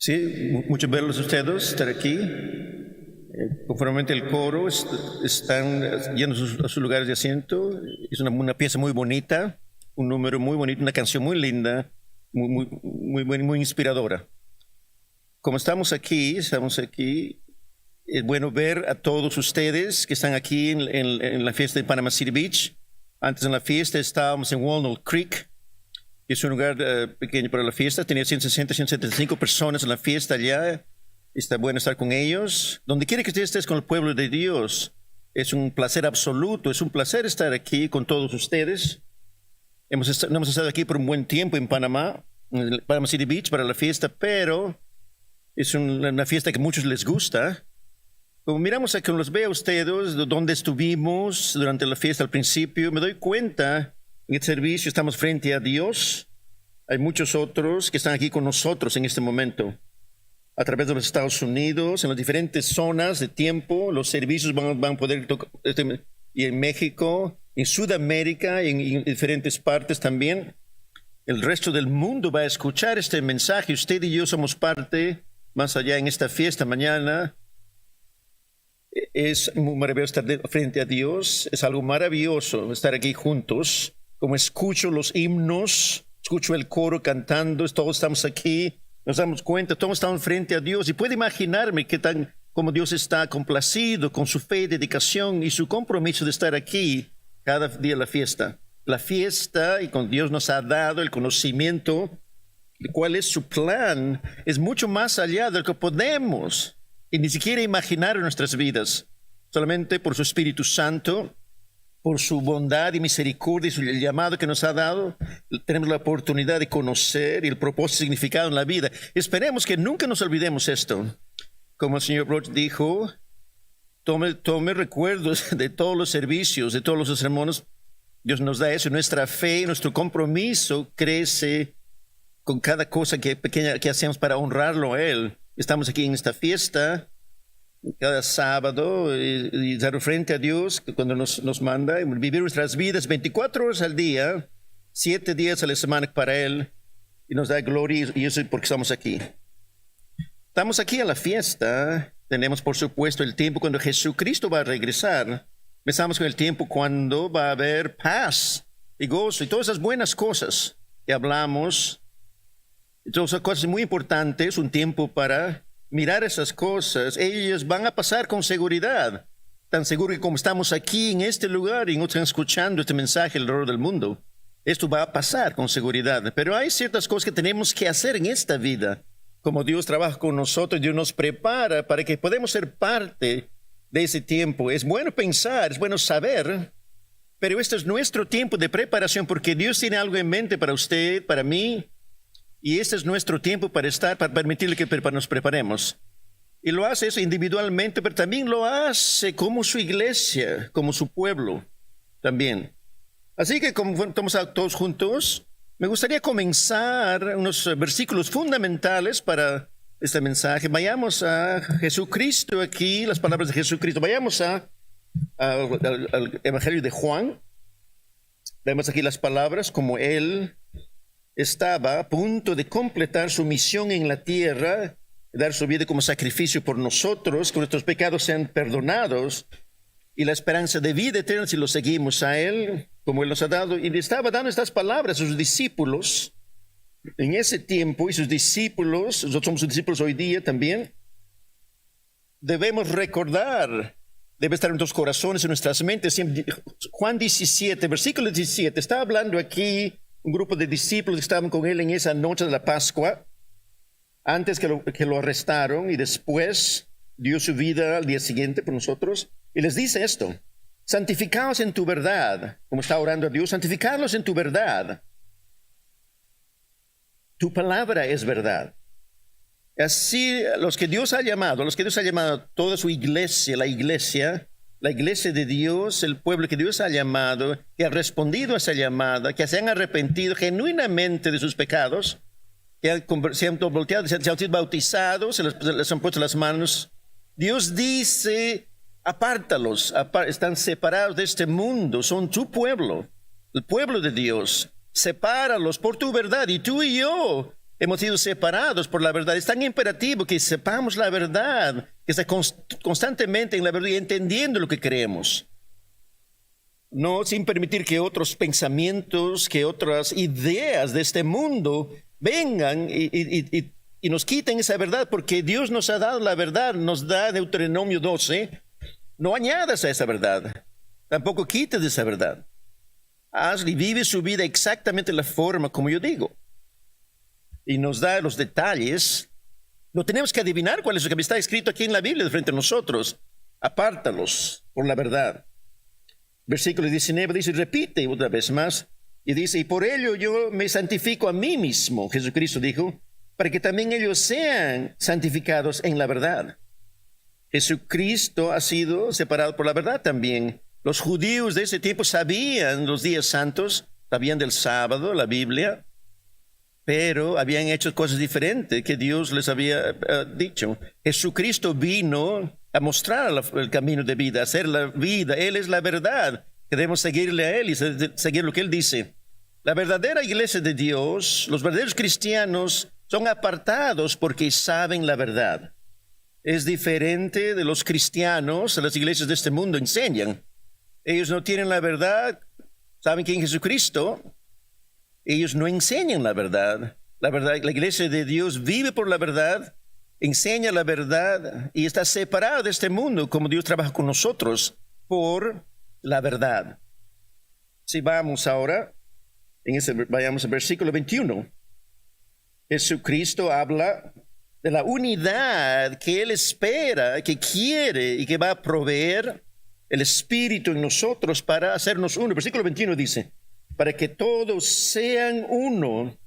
Sí, mucho verlos ustedes, estar aquí. Conformemente el coro, están yendo a sus lugares de asiento. Es una pieza muy bonita, un número muy bonito, una canción muy linda, muy inspiradora. Como estamos aquí, es bueno ver a todos ustedes que están aquí en la fiesta de Panama City Beach. Antes en la fiesta estábamos en Walnut Creek, que es un lugar pequeño para la fiesta. Tenía 160, 175 personas en la fiesta allá. Está bueno estar con ellos. Donde quiera que estés con el pueblo de Dios, es un placer absoluto. Es un placer estar aquí con todos ustedes. No hemos estado aquí por un buen tiempo en Panamá, en Panama City Beach para la fiesta, pero es una fiesta que a muchos les gusta. Como miramos a que los vea ustedes, donde estuvimos durante la fiesta al principio, me doy cuenta en el servicio estamos frente a Dios. Hay muchos otros que están aquí con nosotros en este momento. A través de los Estados Unidos, en las diferentes zonas de tiempo, los servicios van a poder tocar, y en México, en Sudamérica, en diferentes partes también. El resto del mundo va a escuchar este mensaje. Usted y yo somos parte, más allá en esta fiesta mañana. Es muy maravilloso estar frente a Dios. Es algo maravilloso estar aquí juntos. Como escucho los himnos, escucho el coro cantando, todos estamos aquí. Nos damos cuenta, todos estamos frente a Dios y puedo imaginarme cómo Dios está complacido con su fe, dedicación y su compromiso de estar aquí cada día de la fiesta. La fiesta y con Dios nos ha dado el conocimiento de cuál es su plan. Es mucho más allá de lo que podemos y ni siquiera imaginar en nuestras vidas. Solamente por su Espíritu Santo, por su bondad y misericordia y el llamado que nos ha dado, tenemos la oportunidad de conocer el propósito y significado en la vida. Esperemos que nunca nos olvidemos esto. Como el señor Broch dijo, tome recuerdos de todos los servicios, de todos los sermones. Dios nos da eso. Nuestra fe, nuestro compromiso crece con cada cosa pequeña que hacemos para honrarlo a Él. Estamos aquí en esta fiesta cada sábado y dar frente a Dios cuando nos manda vivir nuestras vidas 24 horas al día, 7 días a la semana para Él, y nos da gloria, y eso es porque estamos aquí. Estamos aquí a la fiesta. Tenemos por supuesto el tiempo cuando Jesucristo va a regresar. Empezamos con el tiempo cuando va a haber paz y gozo y todas esas buenas cosas que hablamos. Todas esas cosas muy importantes, un tiempo para mirar esas cosas. Ellas van a pasar con seguridad, tan seguro que como estamos aquí en este lugar y no están escuchando este mensaje alrededor del mundo, esto va a pasar con seguridad. Pero hay ciertas cosas que tenemos que hacer en esta vida. Como Dios trabaja con nosotros, Dios nos prepara para que podamos ser parte de ese tiempo. Es bueno pensar, es bueno saber, pero este es nuestro tiempo de preparación porque Dios tiene algo en mente para usted, para mí. Y este es nuestro tiempo para permitirle que nos preparemos. Y lo hace eso individualmente, pero también lo hace como su iglesia, como su pueblo también. Así que como estamos todos juntos, me gustaría comenzar unos versículos fundamentales para este mensaje. Vayamos a Jesucristo aquí, las palabras de Jesucristo. Vayamos al Evangelio de Juan. Vemos aquí las palabras como Él estaba a punto de completar su misión en la tierra, dar su vida como sacrificio por nosotros, que nuestros pecados sean perdonados, y la esperanza de vida eterna si lo seguimos a Él, como Él nos ha dado. Y le estaba dando estas palabras a sus discípulos en ese tiempo, y sus discípulos, nosotros somos sus discípulos hoy día también, debemos recordar, debe estar en nuestros corazones, en nuestras mentes. Juan 17, versículo 17, está hablando aquí un grupo de discípulos que estaban con Él en esa noche de la Pascua, antes que lo arrestaron, y después dio su vida al día siguiente por nosotros, y les dice esto: santificaos en tu verdad, como está orando a Dios, santificados en tu verdad. Tu palabra es verdad. Así, los que Dios ha llamado, toda su iglesia, la iglesia de Dios, el pueblo que Dios ha llamado, que ha respondido a esa llamada, que se han arrepentido genuinamente de sus pecados, que se han volteado, se han sido bautizados, se les han puesto las manos. Dios dice: apártalos, están separados de este mundo, son tu pueblo, el pueblo de Dios. Sepáralos por tu verdad, y tú y yo hemos sido separados por la verdad. Es tan imperativo que sepamos la verdad, que esté constantemente en la verdad y entendiendo lo que creemos. No sin permitir que otros pensamientos, que otras ideas de este mundo vengan y nos quiten esa verdad, porque Dios nos ha dado la verdad, nos da Deuteronomio 12. No añadas a esa verdad, tampoco quites de esa verdad. Hazle y vive su vida exactamente de la forma como yo digo. Y nos da los detalles. No tenemos que adivinar cuál es lo que está escrito aquí en la Biblia de frente a nosotros. Apártalos por la verdad. Versículo 19 dice, repite otra vez más, y dice, y por ello yo me santifico a mí mismo, Jesucristo dijo, para que también ellos sean santificados en la verdad. Jesucristo ha sido separado por la verdad también. Los judíos de ese tiempo sabían los días santos, sabían del sábado, la Biblia, pero habían hecho cosas diferentes que Dios les había dicho. Jesucristo vino a mostrar el camino de vida, a hacer la vida. Él es la verdad. Queremos seguirle a Él y seguir lo que Él dice. La verdadera iglesia de Dios, los verdaderos cristianos, son apartados porque saben la verdad. Es diferente de los cristianos, las iglesias de este mundo enseñan. Ellos no tienen la verdad, saben quién es Jesucristo. Ellos no enseñan la verdad. La verdad, la iglesia de Dios vive por la verdad, enseña la verdad y está separada de este mundo, como Dios trabaja con nosotros por la verdad. Si vamos ahora, vayamos al versículo 21. Jesucristo habla de la unidad que Él espera, que quiere y que va a proveer el Espíritu en nosotros para hacernos uno. Versículo 21 dice, para que todos sean uno,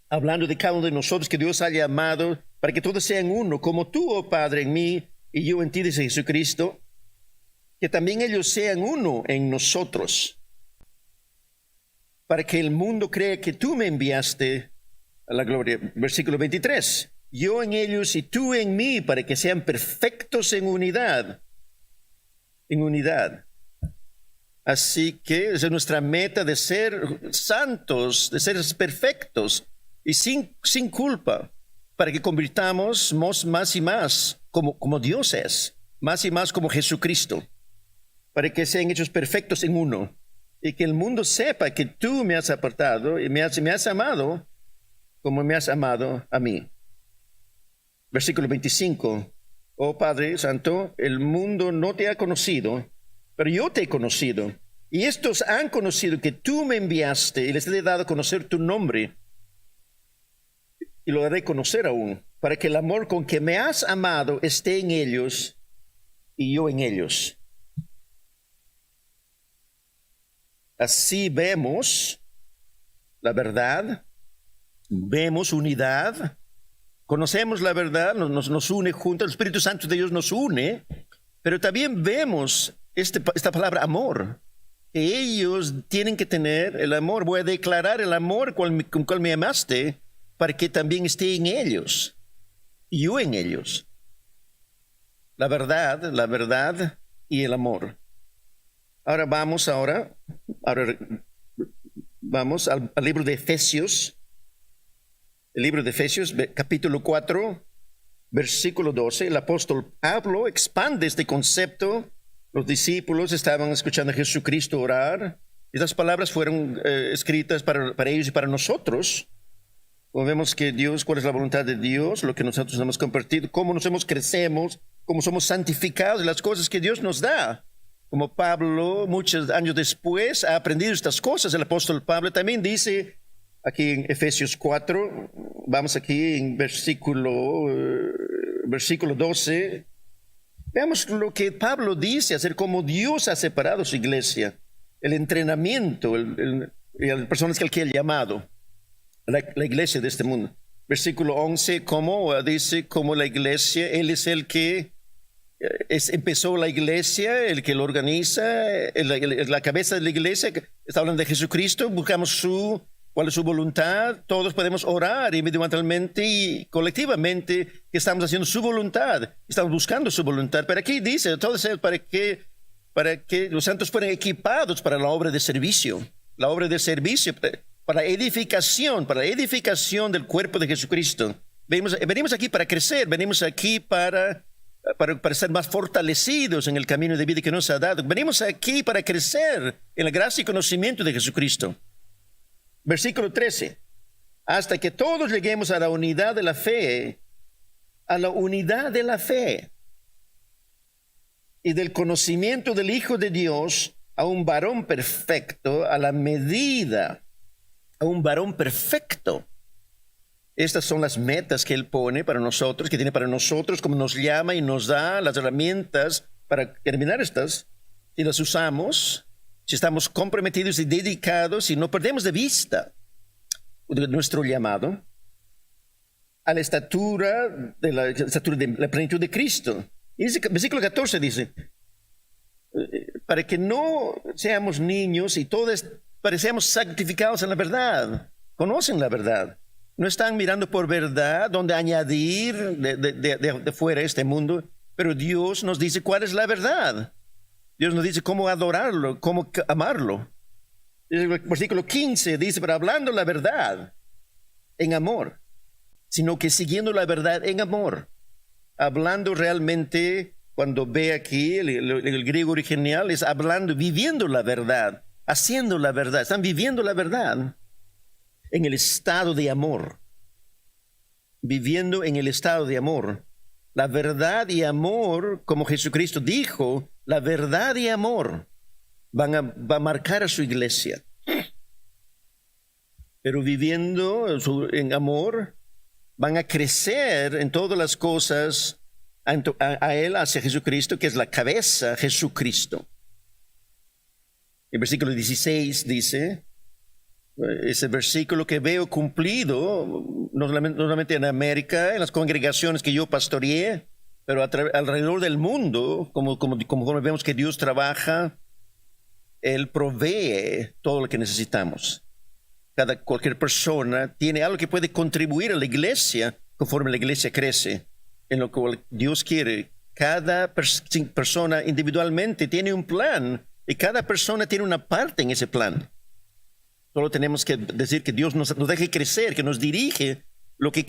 hablando de cada uno de nosotros que Dios ha llamado, para que todos sean uno, como tú, oh Padre, en mí y yo en ti, dice Jesucristo, que también ellos sean uno en nosotros, para que el mundo crea que tú me enviaste a la gloria. Versículo 23, yo en ellos y tú en mí, para que sean perfectos en unidad. En unidad. Así que esa es nuestra meta de ser santos, de ser perfectos y sin culpa, para que convirtamos más y más como Dios es, más y más como Jesucristo, para que sean hechos perfectos en uno y que el mundo sepa que tú me has apartado y me has amado como me has amado a mí. Versículo 25. Oh Padre Santo, el mundo no te ha conocido, pero yo te he conocido. Y estos han conocido que tú me enviaste y les he dado a conocer tu nombre. Y lo haré conocer aún, para que el amor con que me has amado esté en ellos y yo en ellos. Así vemos la verdad, vemos unidad. Conocemos la verdad, nos une juntos, el Espíritu Santo de Dios nos une, pero también vemos esta palabra amor. Ellos tienen que tener el amor. Voy a declarar el amor con cual me amaste para que también esté en ellos y yo en ellos. La verdad y el amor. Ahora vamos al libro de Efesios. El libro de Efesios, capítulo 4, versículo 12. El apóstol Pablo expande este concepto. Los discípulos estaban escuchando a Jesucristo orar. Estas palabras fueron escritas para ellos y para nosotros. Como vemos que Dios, cuál es la voluntad de Dios, lo que nosotros hemos compartido, cómo crecemos, cómo somos santificados, las cosas que Dios nos da. Como Pablo, muchos años después, ha aprendido estas cosas. El apóstol Pablo también dice, aquí en Efesios 4, vamos aquí en versículo 12. Veamos lo que Pablo dice, hacer cómo Dios ha separado su iglesia, el entrenamiento, las personas que Él ha llamado, la iglesia de este mundo. Versículo 11, como dice, como la iglesia, Él es el que empezó la iglesia, el que lo organiza, la cabeza de la iglesia. Está hablando de Jesucristo, buscamos cuál es su voluntad. Todos podemos orar individualmente y colectivamente que estamos haciendo su voluntad, estamos buscando su voluntad. Pero aquí dice, todo eso para que los santos fueran equipados para la obra de servicio. La obra de servicio, para la edificación del cuerpo de Jesucristo. Venimos aquí para crecer, venimos aquí para ser más fortalecidos en el camino de vida que nos ha dado. Venimos aquí para crecer en la gracia y conocimiento de Jesucristo. Versículo 13. Hasta que todos lleguemos a la unidad de la fe, y del conocimiento del Hijo de Dios, a un varón perfecto, a la medida, a un varón perfecto. Estas son las metas que Él pone para nosotros, que tiene para nosotros, como nos llama y nos da las herramientas para terminar estas. Si las usamos, si estamos comprometidos y dedicados, y no perdemos de vista de nuestro llamado, a la estatura de la plenitud de Cristo. Y dice, versículo 14 dice, para que no seamos niños y todos parecemos santificados en la verdad, conocen la verdad. No están mirando por verdad, donde añadir de fuera este mundo, pero Dios nos dice cuál es la verdad. Dios nos dice cómo adorarlo, cómo amarlo. El versículo 15 dice, pero hablando la verdad en amor, sino que siguiendo la verdad en amor, hablando realmente, cuando ve aquí el griego original, es hablando, viviendo la verdad, haciendo la verdad, están viviendo la verdad. En el estado de amor, viviendo en el estado de amor. La verdad y amor, como Jesucristo dijo, la verdad y amor va a marcar a su iglesia. Pero viviendo en amor, van a crecer en todas las cosas a Él, hacia Jesucristo, que es la cabeza, Jesucristo. El versículo 16 dice, ese versículo que veo cumplido, no solamente en América, en las congregaciones que yo pastoreé, pero alrededor del mundo, como vemos que Dios trabaja, Él provee todo lo que necesitamos. Cualquier persona tiene algo que puede contribuir a la iglesia conforme la iglesia crece, en lo que Dios quiere. Cada persona individualmente tiene un plan y cada persona tiene una parte en ese plan. Solo tenemos que decir que Dios nos deje crecer, que nos dirige lo que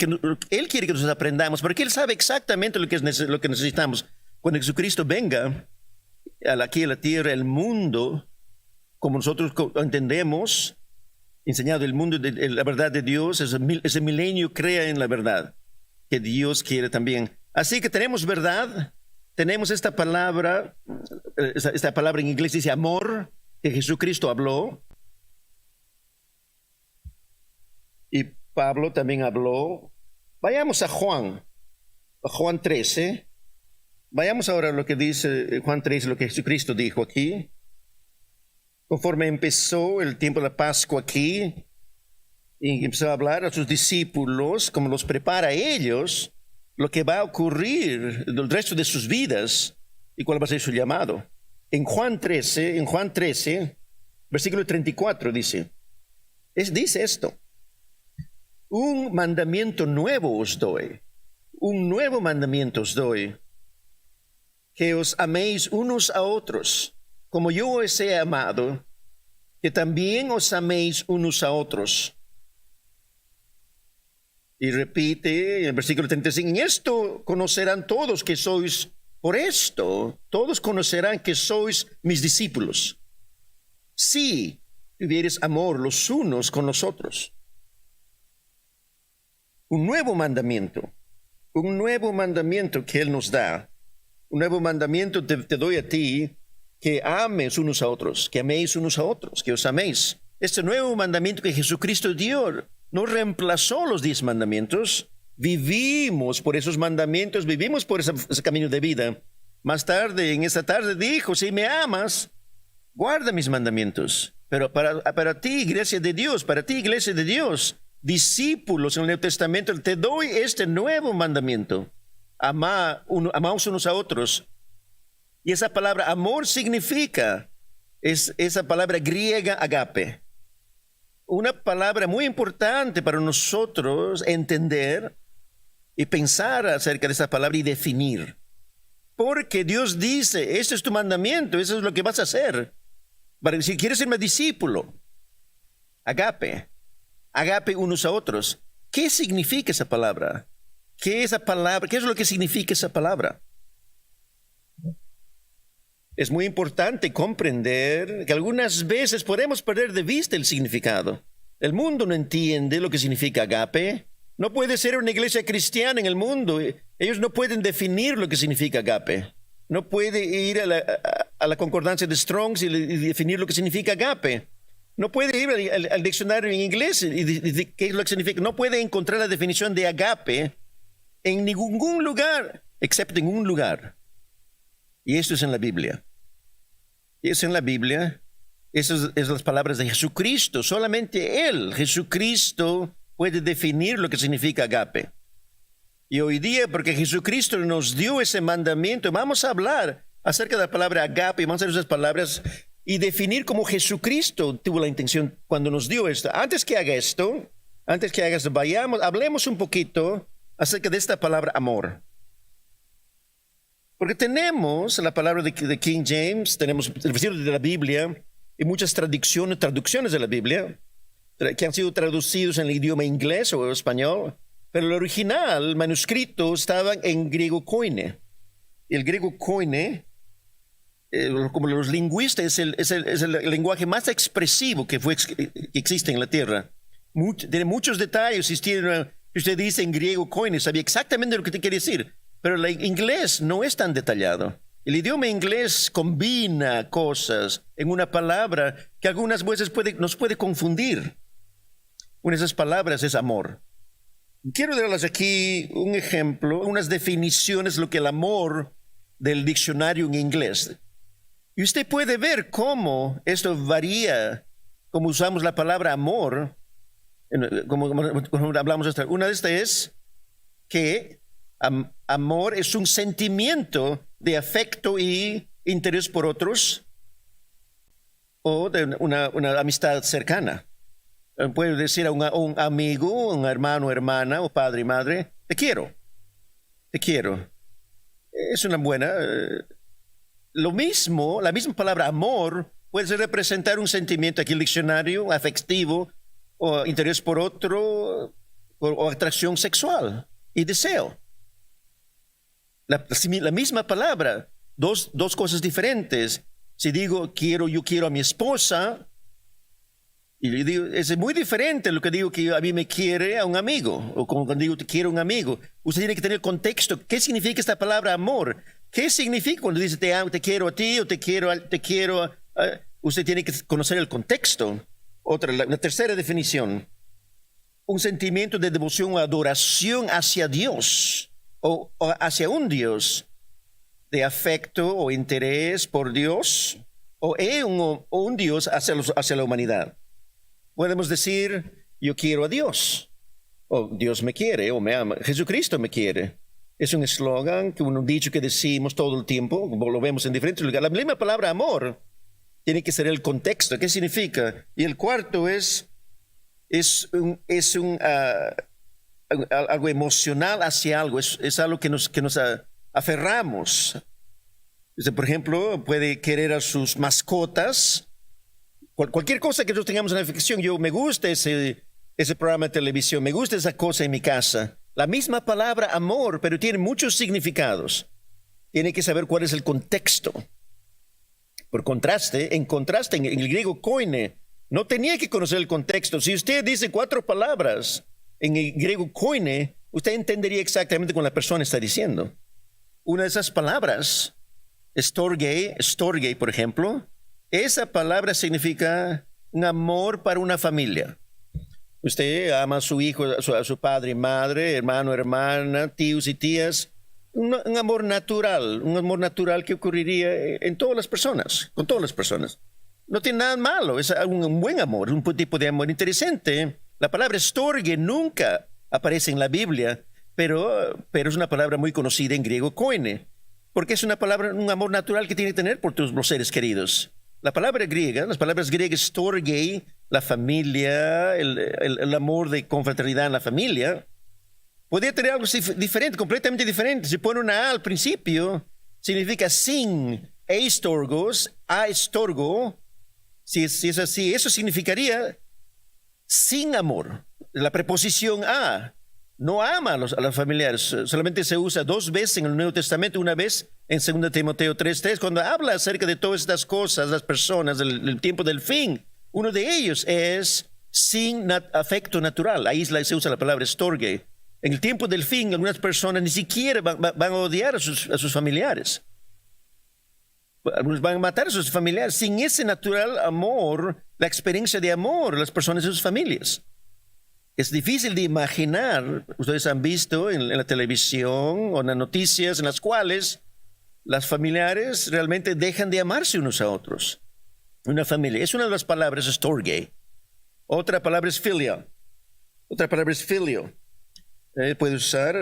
Él quiere que nosotros aprendamos, porque Él sabe exactamente lo que necesitamos. Cuando Jesucristo venga aquí a la tierra, el mundo, como nosotros entendemos, enseñado el mundo de la verdad de Dios, ese milenio crea en la verdad que Dios quiere también. Así que tenemos verdad, tenemos esta palabra en inglés dice amor, que Jesucristo habló. Y Pablo también habló. Vayamos a Juan 13. Vayamos ahora a lo que dice Juan 13, lo que Jesucristo dijo aquí. Conforme empezó el tiempo de la Pascua aquí, y empezó a hablar a sus discípulos, como los prepara a ellos, lo que va a ocurrir el resto de sus vidas y cuál va a ser su llamado. En Juan 13, versículo 34 dice esto. Un mandamiento nuevo os doy, un nuevo mandamiento os doy, que os améis unos a otros, como yo os he amado, que también os améis unos a otros. Y repite en el versículo 35, en esto conocerán todos que sois, por esto, todos conocerán que sois mis discípulos, si tuviereis amor los unos con los otros. Un nuevo mandamiento que Él nos da, un nuevo mandamiento te doy a ti, que ames unos a otros, que améis unos a otros, que os améis. Este nuevo mandamiento que Jesucristo dio no reemplazó los 10 mandamientos. Vivimos por esos mandamientos, vivimos por ese camino de vida. Más tarde, en esta tarde dijo, si me amas, guarda mis mandamientos. Pero para ti, iglesia de Dios, discípulos en el Nuevo Testamento, te doy este nuevo mandamiento. Amaos unos a otros. Y esa palabra amor significa, es esa palabra griega agape. Una palabra muy importante para nosotros entender y pensar acerca de esa palabra y definir. Porque Dios dice, este es tu mandamiento, eso es lo que vas a hacer. Si quieres ser mi discípulo, agape. agape unos a otros. ¿Qué significa esa palabra? ¿Qué es esa palabra? ¿Qué es lo que significa esa palabra? Es muy importante comprender que algunas veces podemos perder de vista el significado. El mundo no entiende lo que significa agape. No puede ser una iglesia cristiana en el mundo. Ellos no pueden definir lo que significa agape. No puede ir a la concordancia de Strong's y definir lo que significa agape. No puede ir al diccionario en inglés y qué es lo que significa. No puede encontrar la definición de agape en ningún lugar, excepto en un lugar. Y esto es en la Biblia. Y es en la Biblia. Esas es las palabras de Jesucristo. Solamente Él, Jesucristo, puede definir lo que significa agape. Y hoy día, porque Jesucristo nos dio ese mandamiento, vamos a hablar acerca de la palabra agape, vamos a usar esas palabras y definir cómo Jesucristo tuvo la intención cuando nos dio esto. Antes que haga esto, hablemos un poquito acerca de esta palabra amor. Porque tenemos la palabra de King James, tenemos el versículo de la Biblia y muchas traducciones de la Biblia que han sido traducidos en el idioma inglés o español, pero el original, el manuscrito, estaba en griego koine. Y el griego koine, como los lingüistas, es el lenguaje más expresivo que existe en la tierra. Tiene muchos detalles. Si usted dice en griego koine, sabía exactamente lo que te quiere decir. Pero el inglés no es tan detallado. El idioma inglés combina cosas en una palabra que algunas veces nos puede confundir. Una de esas palabras es amor. Quiero darles aquí un ejemplo, unas definiciones de lo que el amor del diccionario en inglés. Y usted puede ver cómo esto varía, cómo usamos la palabra amor, como hablamos hasta. Una de estas es que amor es un sentimiento de afecto y interés por otros o de una amistad cercana. Puede decir a un amigo, un hermano, hermana o padre y madre, te quiero. Es una buena. Lo mismo, la misma palabra amor puede representar un sentimiento aquí en el diccionario afectivo o interés por otro o atracción sexual y deseo. La misma palabra, dos cosas diferentes. Si digo yo quiero a mi esposa, y le digo, es muy diferente lo que digo que a mí me quiere a un amigo, o como cuando digo te quiero a un amigo. Usted tiene que tener contexto. ¿Qué significa esta palabra amor? ¿Qué significa cuando dice te amo, te quiero a ti o te quiero usted tiene que conocer el contexto. La tercera definición, un sentimiento de devoción o adoración hacia Dios o hacia un Dios, de afecto o interés por Dios o un Dios hacia la humanidad. Podemos decir, yo quiero a Dios, o Dios me quiere, o me ama, Jesucristo me quiere. Es un eslogan, un dicho que decimos todo el tiempo, lo vemos en diferentes lugares. La misma palabra amor tiene que ser el contexto. ¿Qué significa? Y el cuarto es algo emocional hacia algo, es algo que nos aferramos. Por ejemplo, puede querer a sus mascotas. Cualquier cosa que nosotros tengamos en la ficción, me gusta ese programa de televisión, me gusta esa cosa en mi casa. La misma palabra amor, pero tiene muchos significados. Tiene que saber cuál es el contexto. En contraste, en el griego koine, no tenía que conocer el contexto. Si usted dice 4 palabras en el griego koine, usted entendería exactamente lo que la persona está diciendo. Una de esas palabras, storge, por ejemplo, esa palabra significa un amor para una familia. Usted ama a su hijo, a su padre y madre, hermano, hermana, tíos y tías. Un amor natural que ocurriría en todas las personas, con todas las personas. No tiene nada malo, es un buen amor, un tipo de amor interesante. La palabra storge nunca aparece en la Biblia, pero es una palabra muy conocida en griego koine, porque es un amor natural que tiene que tener por los seres queridos. Las palabras griegas storge, la familia, el amor de confraternidad en la familia, podría tener algo diferente, completamente diferente. Si pone una A al principio, significa sin, eistorgos, aestorgo. Si es así, eso significaría sin amor. la preposición a. No ama a los familiares. Solamente se usa 2 veces en el Nuevo Testamento, una vez en 2 Timoteo 3:3, cuando habla acerca de todas estas cosas, las personas, del tiempo del fin. Uno de ellos es sin afecto natural. Ahí se usa la palabra storge. En el tiempo del fin, algunas personas ni siquiera van a odiar a sus familiares. Algunos van a matar a sus familiares sin ese natural amor, la experiencia de amor a las personas y sus familias. Es difícil de imaginar, ustedes han visto en la televisión o en las noticias en las cuales las familiares realmente dejan de amarse unos a otros. Una familia, es una de las palabras, storge. Otra palabra es filio. Puede usar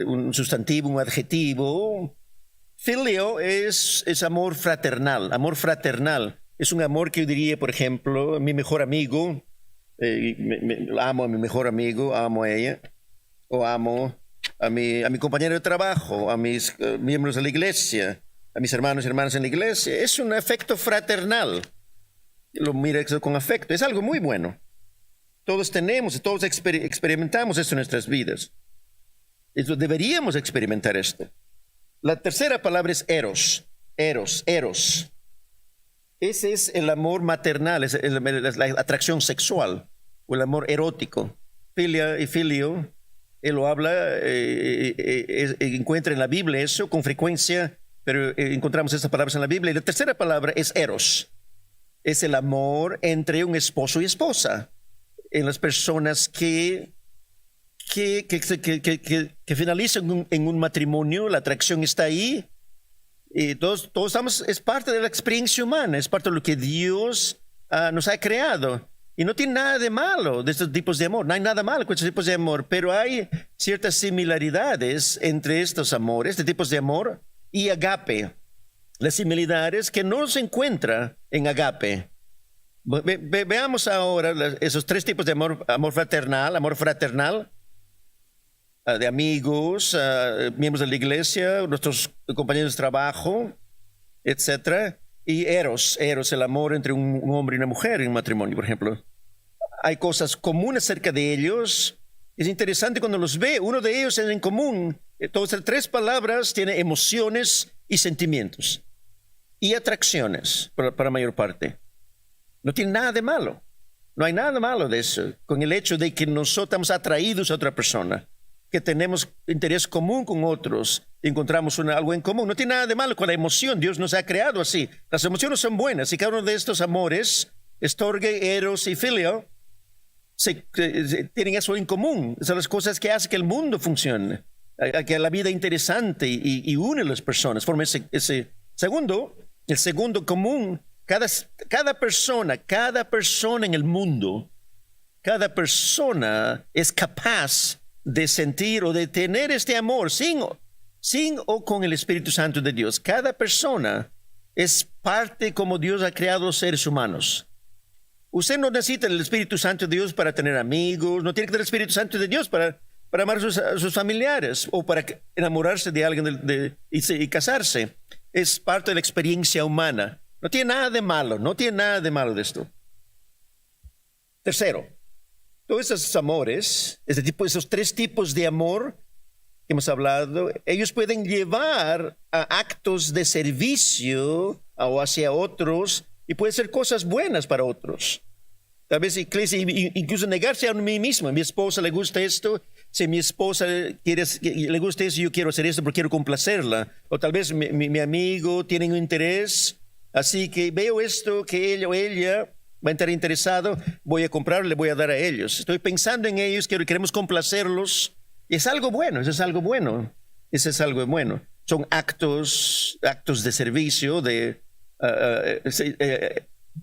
un sustantivo, un adjetivo. Filio es amor fraternal, Es un amor que yo diría, por ejemplo, mi mejor amigo. Amo a mi mejor amigo, amo a ella, o amo a mi compañero de trabajo, a mis miembros de la iglesia, a mis hermanos y hermanas en la iglesia. Es un afecto fraternal. Lo mira eso con afecto. Es algo muy bueno. Todos tenemos, todos experimentamos esto en nuestras vidas. Deberíamos experimentar esto. La tercera palabra es eros. Ese es el amor maternal, es la atracción sexual o el amor erótico. Filia y filio, él lo habla, encuentra en la Biblia eso con frecuencia, pero encontramos estas palabras en la Biblia. Y la tercera palabra es eros. Es el amor entre un esposo y esposa. En las personas que finalizan en un matrimonio, la atracción está ahí. Y todos estamos, es parte de la experiencia humana, es parte de lo que Dios nos ha creado. Y no tiene nada de malo de estos tipos de amor, no hay nada malo con estos tipos de amor, pero hay ciertas similaridades entre estos amores, este tipos de amor y agape. Las similaridades que no se encuentran en agape. Veamos ahora esos 3 tipos de amor: amor fraternal, de amigos, miembros de la iglesia, nuestros compañeros de trabajo, etc. Y eros, el amor entre un hombre y una mujer en un matrimonio, por ejemplo. Hay cosas comunes acerca de ellos. Es interesante cuando los ve. Uno de ellos es en común. Todas las 3 palabras tienen emociones y sentimientos y atracciones para la mayor parte. No tiene nada de malo. No hay nada malo de eso, con el hecho de que nosotros estamos atraídos a otra persona, que tenemos interés común con otros, encontramos algo en común. No tiene nada de malo con la emoción. Dios nos ha creado así. Las emociones son buenas y cada uno de estos amores, storge, eros y filio, tienen eso en común. Son las cosas que hacen que el mundo funcione, que la vida es interesante y une a las personas. Forma ese segundo, el segundo común. Cada persona en el mundo, cada persona es capaz de sentir o de tener este amor sin o con el Espíritu Santo de Dios. Cada persona es parte como Dios ha creado los seres humanos. Usted no necesita el Espíritu Santo de Dios para tener amigos, no tiene que tener el Espíritu Santo de Dios para amar a sus familiares o para enamorarse de alguien y casarse. Es parte de la experiencia humana. No tiene nada de malo, de esto. Tercero, todos esos amores, esos 3 tipos de amor que hemos hablado, ellos pueden llevar a actos de servicio o hacia otros y pueden ser cosas buenas para otros. Tal vez incluso negarse a mí mismo. A mi esposa le gusta esto. Si mi esposa le gusta eso, yo quiero hacer esto porque quiero complacerla. O tal vez mi amigo tiene un interés. Así que veo esto que él o ella va a estar interesado, voy a comprarlo, le voy a dar a ellos. Estoy pensando en ellos, queremos complacerlos. Y es algo bueno, eso es algo bueno. Son actos de servicio,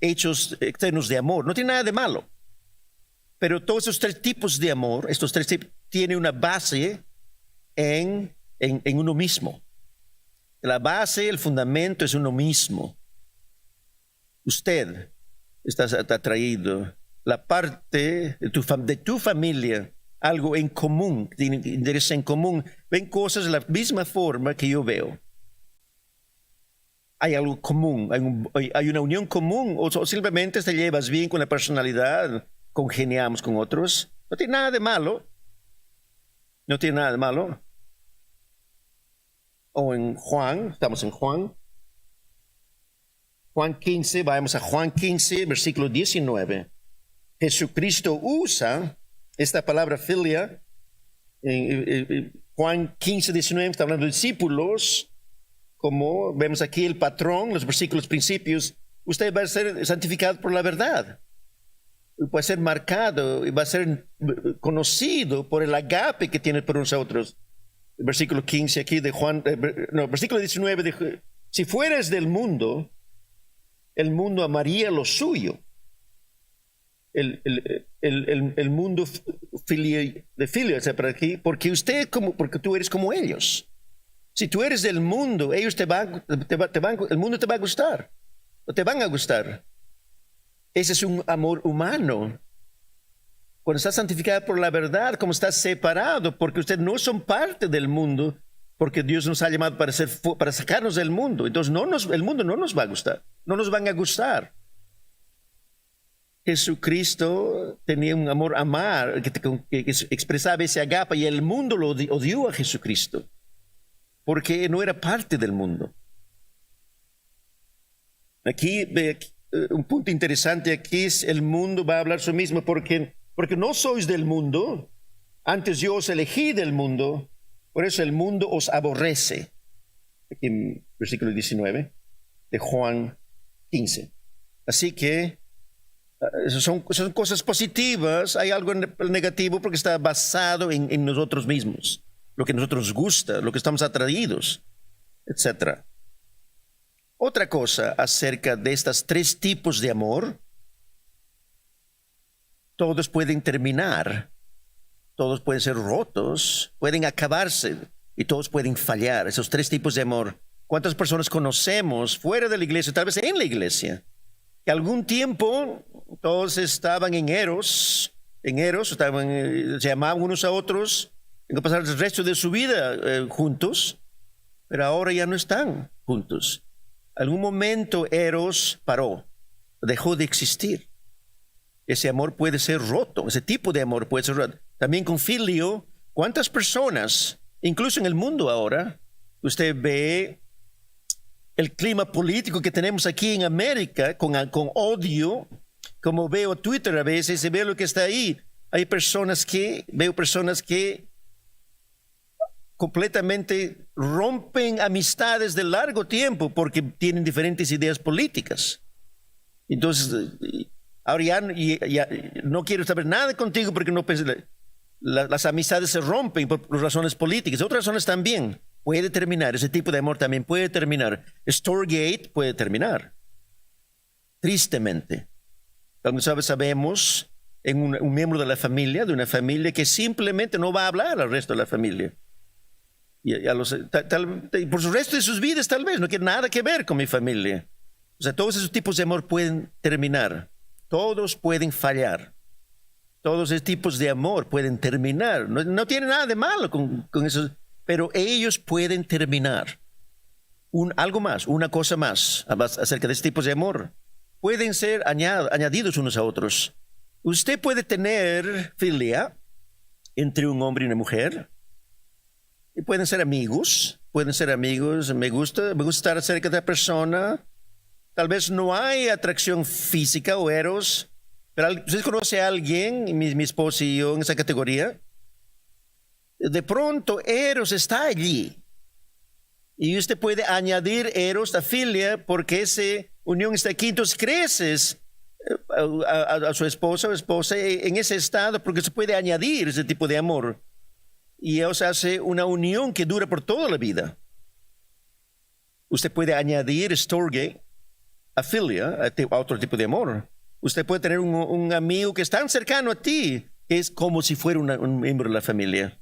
hechos externos de amor. No tiene nada de malo. Pero todos esos 3 tipos de amor, estos 3 tipos, tienen una base en uno mismo. La base, el fundamento es uno mismo. Usted está atraído, la parte de tu familia, algo en común, tiene interés en común, ven cosas de la misma forma que yo veo. Hay algo común, hay una unión común, o simplemente te llevas bien con la personalidad, congeniamos con otros. No tiene nada de malo. No tiene nada de malo. O en Juan, estamos en Juan. Juan 15, vamos a Juan 15, versículo 19. Jesucristo usa esta palabra filia. Juan 15, 19, está hablando de discípulos. Como vemos aquí el patrón, los versículos principios. Usted va a ser santificado por la verdad. Va a ser marcado y va a ser conocido por el agape que tiene por nosotros. El versículo 15 aquí de Juan, versículo 19 dice, si fueras del mundo, el mundo amaría lo suyo. El mundo de filio, para aquí, porque tú eres como ellos. Si tú eres del mundo, ellos el mundo te va a gustar, o te van a gustar. Ese es un amor humano. Cuando estás santificado por la verdad, como estás separado, porque ustedes no son parte del mundo, porque Dios nos ha llamado para sacarnos del mundo. Entonces el mundo no nos va a gustar, no nos van a gustar. Jesucristo tenía un amor que expresaba ese agape, y el mundo lo odió a Jesucristo, porque no era parte del mundo. Aquí un punto interesante aquí es el mundo va a hablar su mismo, porque no sois del mundo, antes yo os elegí del mundo, por eso el mundo os aborrece. Aquí en versículo 19 de Juan 15. Así que son cosas positivas, hay algo negativo porque está basado en nosotros mismos, lo que a nosotros nos gusta, lo que estamos atraídos, etc. Otra cosa acerca de estos tres tipos de amor: todos pueden terminar, todos pueden ser rotos, pueden acabarse y todos pueden fallar. Esos tres tipos de amor. ¿Cuántas personas conocemos fuera de la iglesia, tal vez en la iglesia, que algún tiempo todos estaban en eros, se amaban unos a otros, en que pasar el resto de su vida juntos, pero ahora ya no están juntos? Algún momento eros paró, dejó de existir. Ese amor puede ser roto, ese tipo de amor puede ser roto. También con filio, ¿cuántas personas, incluso en el mundo ahora, usted ve el clima político que tenemos aquí en América con odio? Como veo Twitter a veces y veo lo que está ahí, veo personas que completamente rompen amistades de largo tiempo porque tienen diferentes ideas políticas. Entonces, ahora ya no quiero saber nada contigo porque no las amistades se rompen por razones políticas. Otras razones también puede terminar. Ese tipo de amor también puede terminar. Storgate puede terminar. Tristemente. Como sabemos, en un miembro de una familia que simplemente no va a hablar al resto de la familia. Y por el resto de sus vidas tal vez no quiere nada que ver con mi familia. O sea, todos esos tipos de amor pueden terminar. Todos pueden fallar. Todos esos tipos de amor pueden terminar. No tiene nada de malo con eso, pero ellos pueden terminar. Algo más, una cosa más acerca de estos tipos de amor. Pueden ser añadidos unos a otros. Usted puede tener filia entre un hombre y una mujer. Y pueden ser amigos. Me gusta estar cerca de la persona. Tal vez no hay atracción física o eros, pero usted conoce a alguien, mi esposa y yo, en esa categoría. De pronto eros está allí. Y usted puede añadir eros a filia porque esa unión está aquí. Entonces creces a su esposa o esposa en ese estado porque se puede añadir ese tipo de amor. Y eso hace una unión que dura por toda la vida. Usted puede añadir storge a filia, a otro tipo de amor. Usted puede tener un amigo que es tan cercano a ti que es como si fuera un miembro de la familia.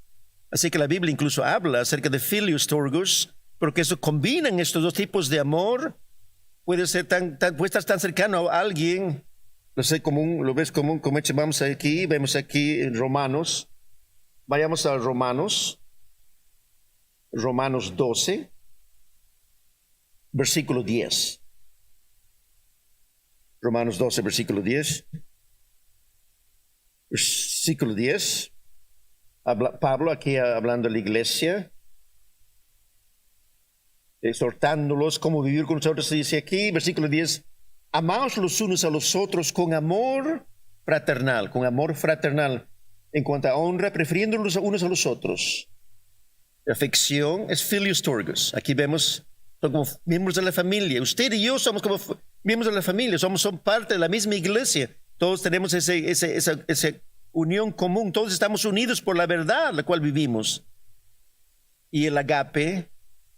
Así que la Biblia incluso habla acerca de filio storgus, porque eso combinan estos dos tipos de amor. Puede estar tan cercano a alguien, lo ves común, como vemos aquí en Romanos. Vayamos a Romanos 12, versículo 10. Romanos 12, versículo 10. Versículo 10. Pablo aquí hablando a la iglesia, exhortándolos cómo vivir con nosotros. Dice aquí, versículo 10, amaos los unos a los otros con amor fraternal, en cuanto a honra, prefiriéndolos unos a los otros. La afección es filius turgos. Aquí vemos, son como miembros de la familia. Usted y yo somos como miembros de la familia, son parte de la misma iglesia. Todos tenemos esa unión común, todos estamos unidos por la verdad la cual vivimos. Y el agape,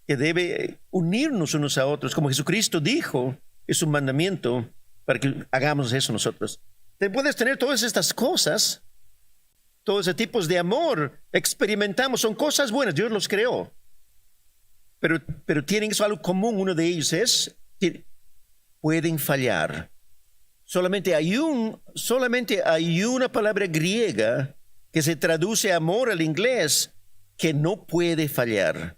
que debe unirnos unos a otros, como Jesucristo dijo, es un mandamiento para que hagamos eso nosotros. Te puedes tener todas estas cosas, todos esos tipos de amor, experimentamos, son cosas buenas, Dios los creó. Pero tienen eso algo común, uno de ellos es que pueden fallar. Solamente hay una palabra griega que se traduce amor al inglés que no puede fallar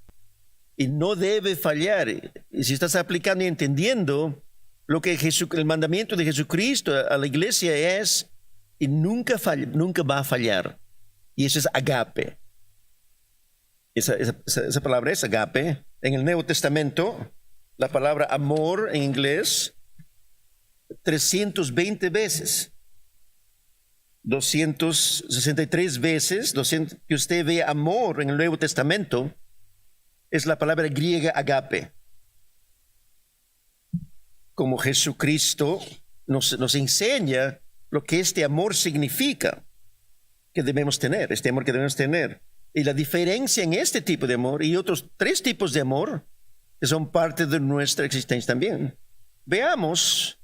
y no debe fallar. Y si estás aplicando y entendiendo lo que el mandamiento de Jesucristo a la iglesia es, y nunca va a fallar. Y eso es agape. Esa palabra es agape. En el Nuevo Testamento, la palabra amor en inglés 320 veces, 263 veces, que usted ve amor en el Nuevo Testamento, es la palabra griega agape. Como Jesucristo nos enseña lo que este amor significa, que debemos tener, este amor que debemos tener. Y la diferencia en este tipo de amor y otros 3 tipos de amor que son parte de nuestra existencia también. Veamos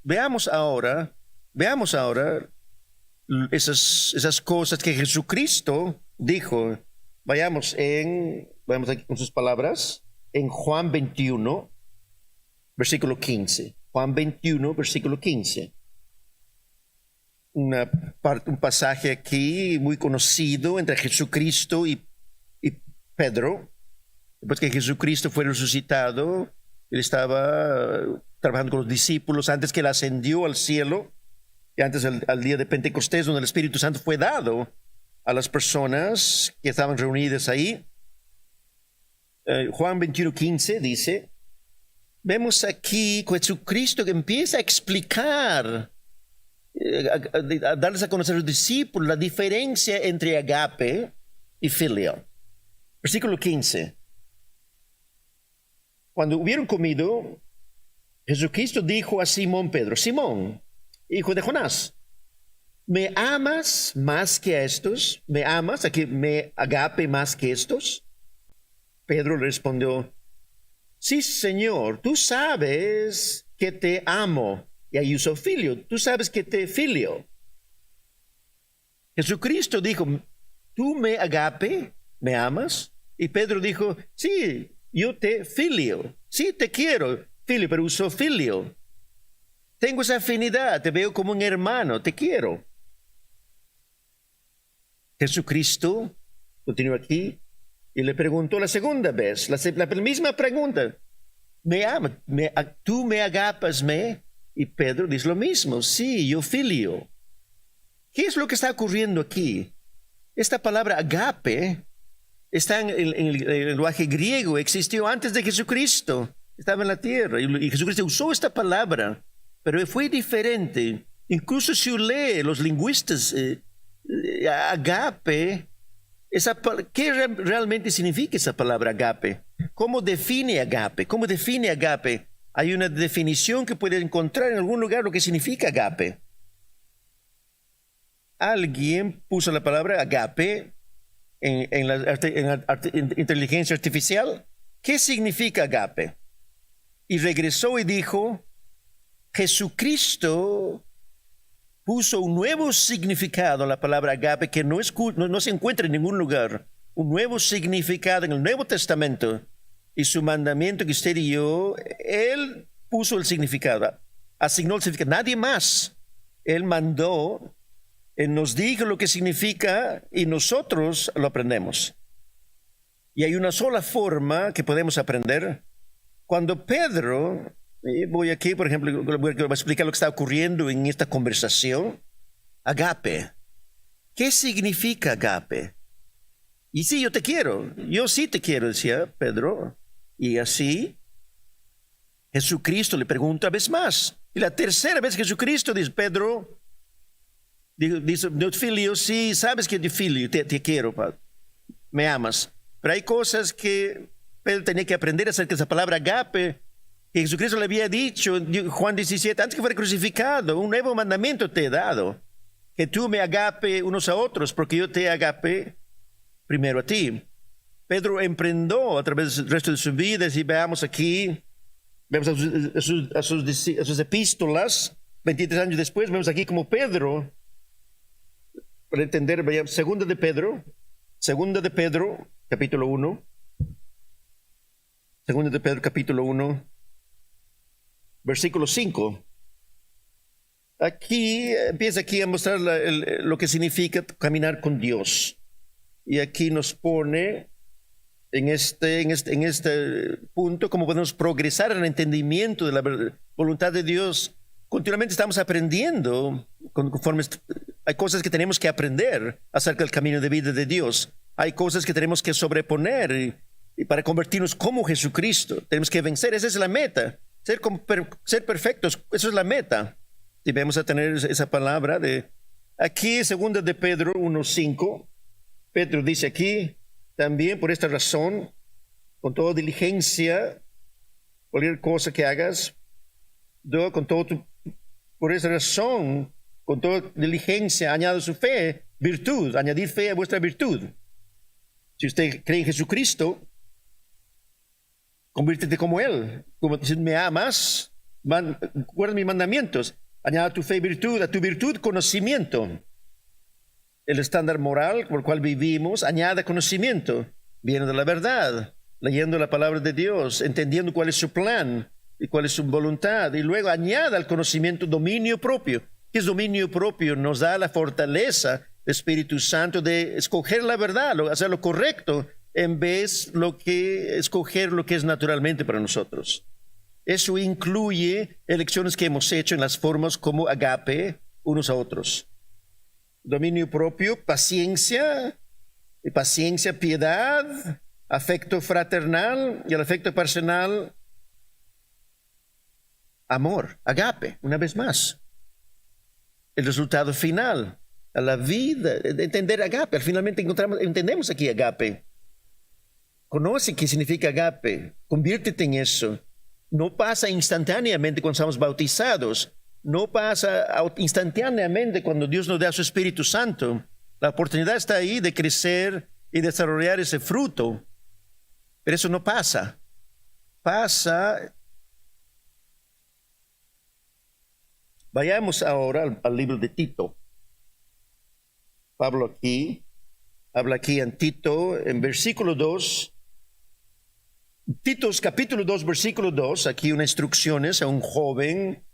ahora esas cosas que Jesucristo dijo. Vayamos aquí con sus palabras, en Juan 21, versículo 15. Juan 21, versículo 15. Un pasaje aquí muy conocido entre Jesucristo y Pedro. Después que Jesucristo fue resucitado, él estaba trabajando con los discípulos antes que él ascendió al cielo y antes al día de Pentecostés, donde el Espíritu Santo fue dado a las personas que estaban reunidas ahí. Juan 21:15 dice, vemos aquí Jesucristo que empieza a explicar, a darles a conocer a los discípulos la diferencia entre agape y filio. Versículo 15. Cuando hubieron comido, Jesucristo dijo a Simón Pedro, Simón, hijo de Jonás, ¿me amas más que a estos? ¿Me amas? Aquí, ¿me agape más que estos? Pedro le respondió, sí, Señor, tú sabes que te amo. Y ahí usó filio, tú sabes que te filio. Jesucristo dijo, ¿tú me agape? ¿Me amas? Y Pedro dijo, sí, yo te filio. Sí, te quiero, filio, pero usó filio. Tengo esa afinidad, te veo como un hermano, te quiero. Jesucristo continúa aquí y le preguntó la segunda vez, la misma pregunta. ¿Me amas? ¿Tú me agapas? Y Pedro dice lo mismo, sí, yo filio. ¿Qué es lo que está ocurriendo aquí? Esta palabra agape está en el lenguaje griego, existió antes de Jesucristo, estaba en la tierra y Jesucristo usó esta palabra, pero fue diferente. Incluso si lee los lingüistas, agape, ¿qué realmente significa esa palabra agape? ¿Cómo define agape? Hay una definición que puede encontrar en algún lugar lo que significa agape. Alguien puso la palabra agape en inteligencia artificial. ¿Qué significa agape? Y regresó y dijo, Jesucristo puso un nuevo significado a la palabra agape que no se encuentra en ningún lugar. Un nuevo significado en el Nuevo Testamento. Y su mandamiento que usted y yo, Él puso el significado, asignó el significado. Nadie más. Él mandó, Él nos dijo lo que significa y nosotros lo aprendemos. Y hay una sola forma que podemos aprender. Cuando Pedro, voy aquí, por ejemplo, voy a explicar lo que está ocurriendo en esta conversación. Agape. ¿qué significa agape? Y sí, yo te quiero, yo sí te quiero, decía Pedro. Y así, Jesucristo le pregunta una vez más. Y la tercera vez Jesucristo dice, Pedro, dice, Filio, sí, sabes que Filio, te quiero, me amas. Pero hay cosas que Pedro tenía que aprender acerca de esa palabra agape, que Jesucristo le había dicho en Juan 17, antes que fuera crucificado, un nuevo mandamiento te he dado, que tú me agape unos a otros, porque yo te agape primero a ti. Pedro emprendió a través del resto de su vida, si veamos aquí, vemos a sus epístolas, 23 años después, vemos aquí como Pedro, para entender, segunda de Pedro, capítulo 1, segunda de Pedro, capítulo 1, versículo 5. Aquí empieza a mostrar lo que significa caminar con Dios. Y aquí nos pone en este punto cómo podemos progresar en el entendimiento de la voluntad de Dios. Continuamente estamos aprendiendo, hay cosas que tenemos que aprender acerca del camino de vida de Dios. Hay cosas que tenemos que sobreponer y para convertirnos como Jesucristo. Tenemos que vencer, esa es la meta. Ser perfectos, eso es la meta. Y vamos a tener esa palabra de aquí, segunda de Pedro 1:5. Pedro dice aquí, también por esta razón, con toda diligencia, cualquier cosa que hagas, por esa razón, con toda diligencia, añada su fe, virtud, añadir fe a vuestra virtud. Si usted cree en Jesucristo, conviértete como Él. Como si me amas, guarda mis mandamientos. Añada a tu fe virtud, a tu virtud conocimiento. El estándar moral por el cual vivimos, añada conocimiento. Viene de la verdad, leyendo la palabra de Dios, entendiendo cuál es su plan y cuál es su voluntad. Y luego añada al conocimiento dominio propio. ¿Qué es dominio propio? Nos da la fortaleza del Espíritu Santo de escoger la verdad, hacer lo correcto, en vez de escoger lo que es naturalmente para nosotros. Eso incluye elecciones que hemos hecho en las formas como agape unos a otros. Dominio propio, paciencia, piedad, afecto fraternal y el afecto personal, amor, agape, una vez más. El resultado final, a la vida, entender agape, finalmente entendemos aquí agape. Conoce qué significa agape, conviértete en eso. No pasa instantáneamente cuando estamos bautizados, no pasa instantáneamente cuando Dios nos da su Espíritu Santo. La oportunidad está ahí de crecer y desarrollar ese fruto, pero eso no pasa. Vayamos ahora al libro de Tito. Pablo habla aquí en Tito, en versículo 2. Tito capítulo 2, versículo 2, aquí unas instrucciones a un joven,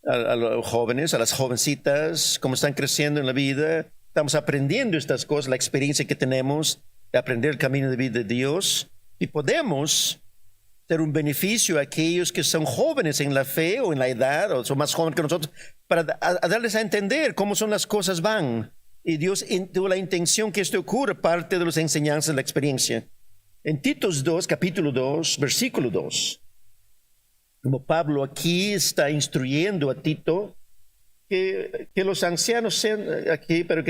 a los jóvenes, a las jovencitas, cómo están creciendo en la vida. Estamos aprendiendo estas cosas, la experiencia que tenemos de aprender el camino de vida de Dios. Y podemos ser un beneficio a aquellos que son jóvenes en la fe o en la edad, o son más jóvenes que nosotros, para darles a entender cómo son las cosas van. Y Dios tuvo la intención que esto ocurra, parte de las enseñanzas de la experiencia. En Tito 2, capítulo 2, versículo 2, como Pablo aquí está instruyendo a Tito, que los ancianos sean aquí, pero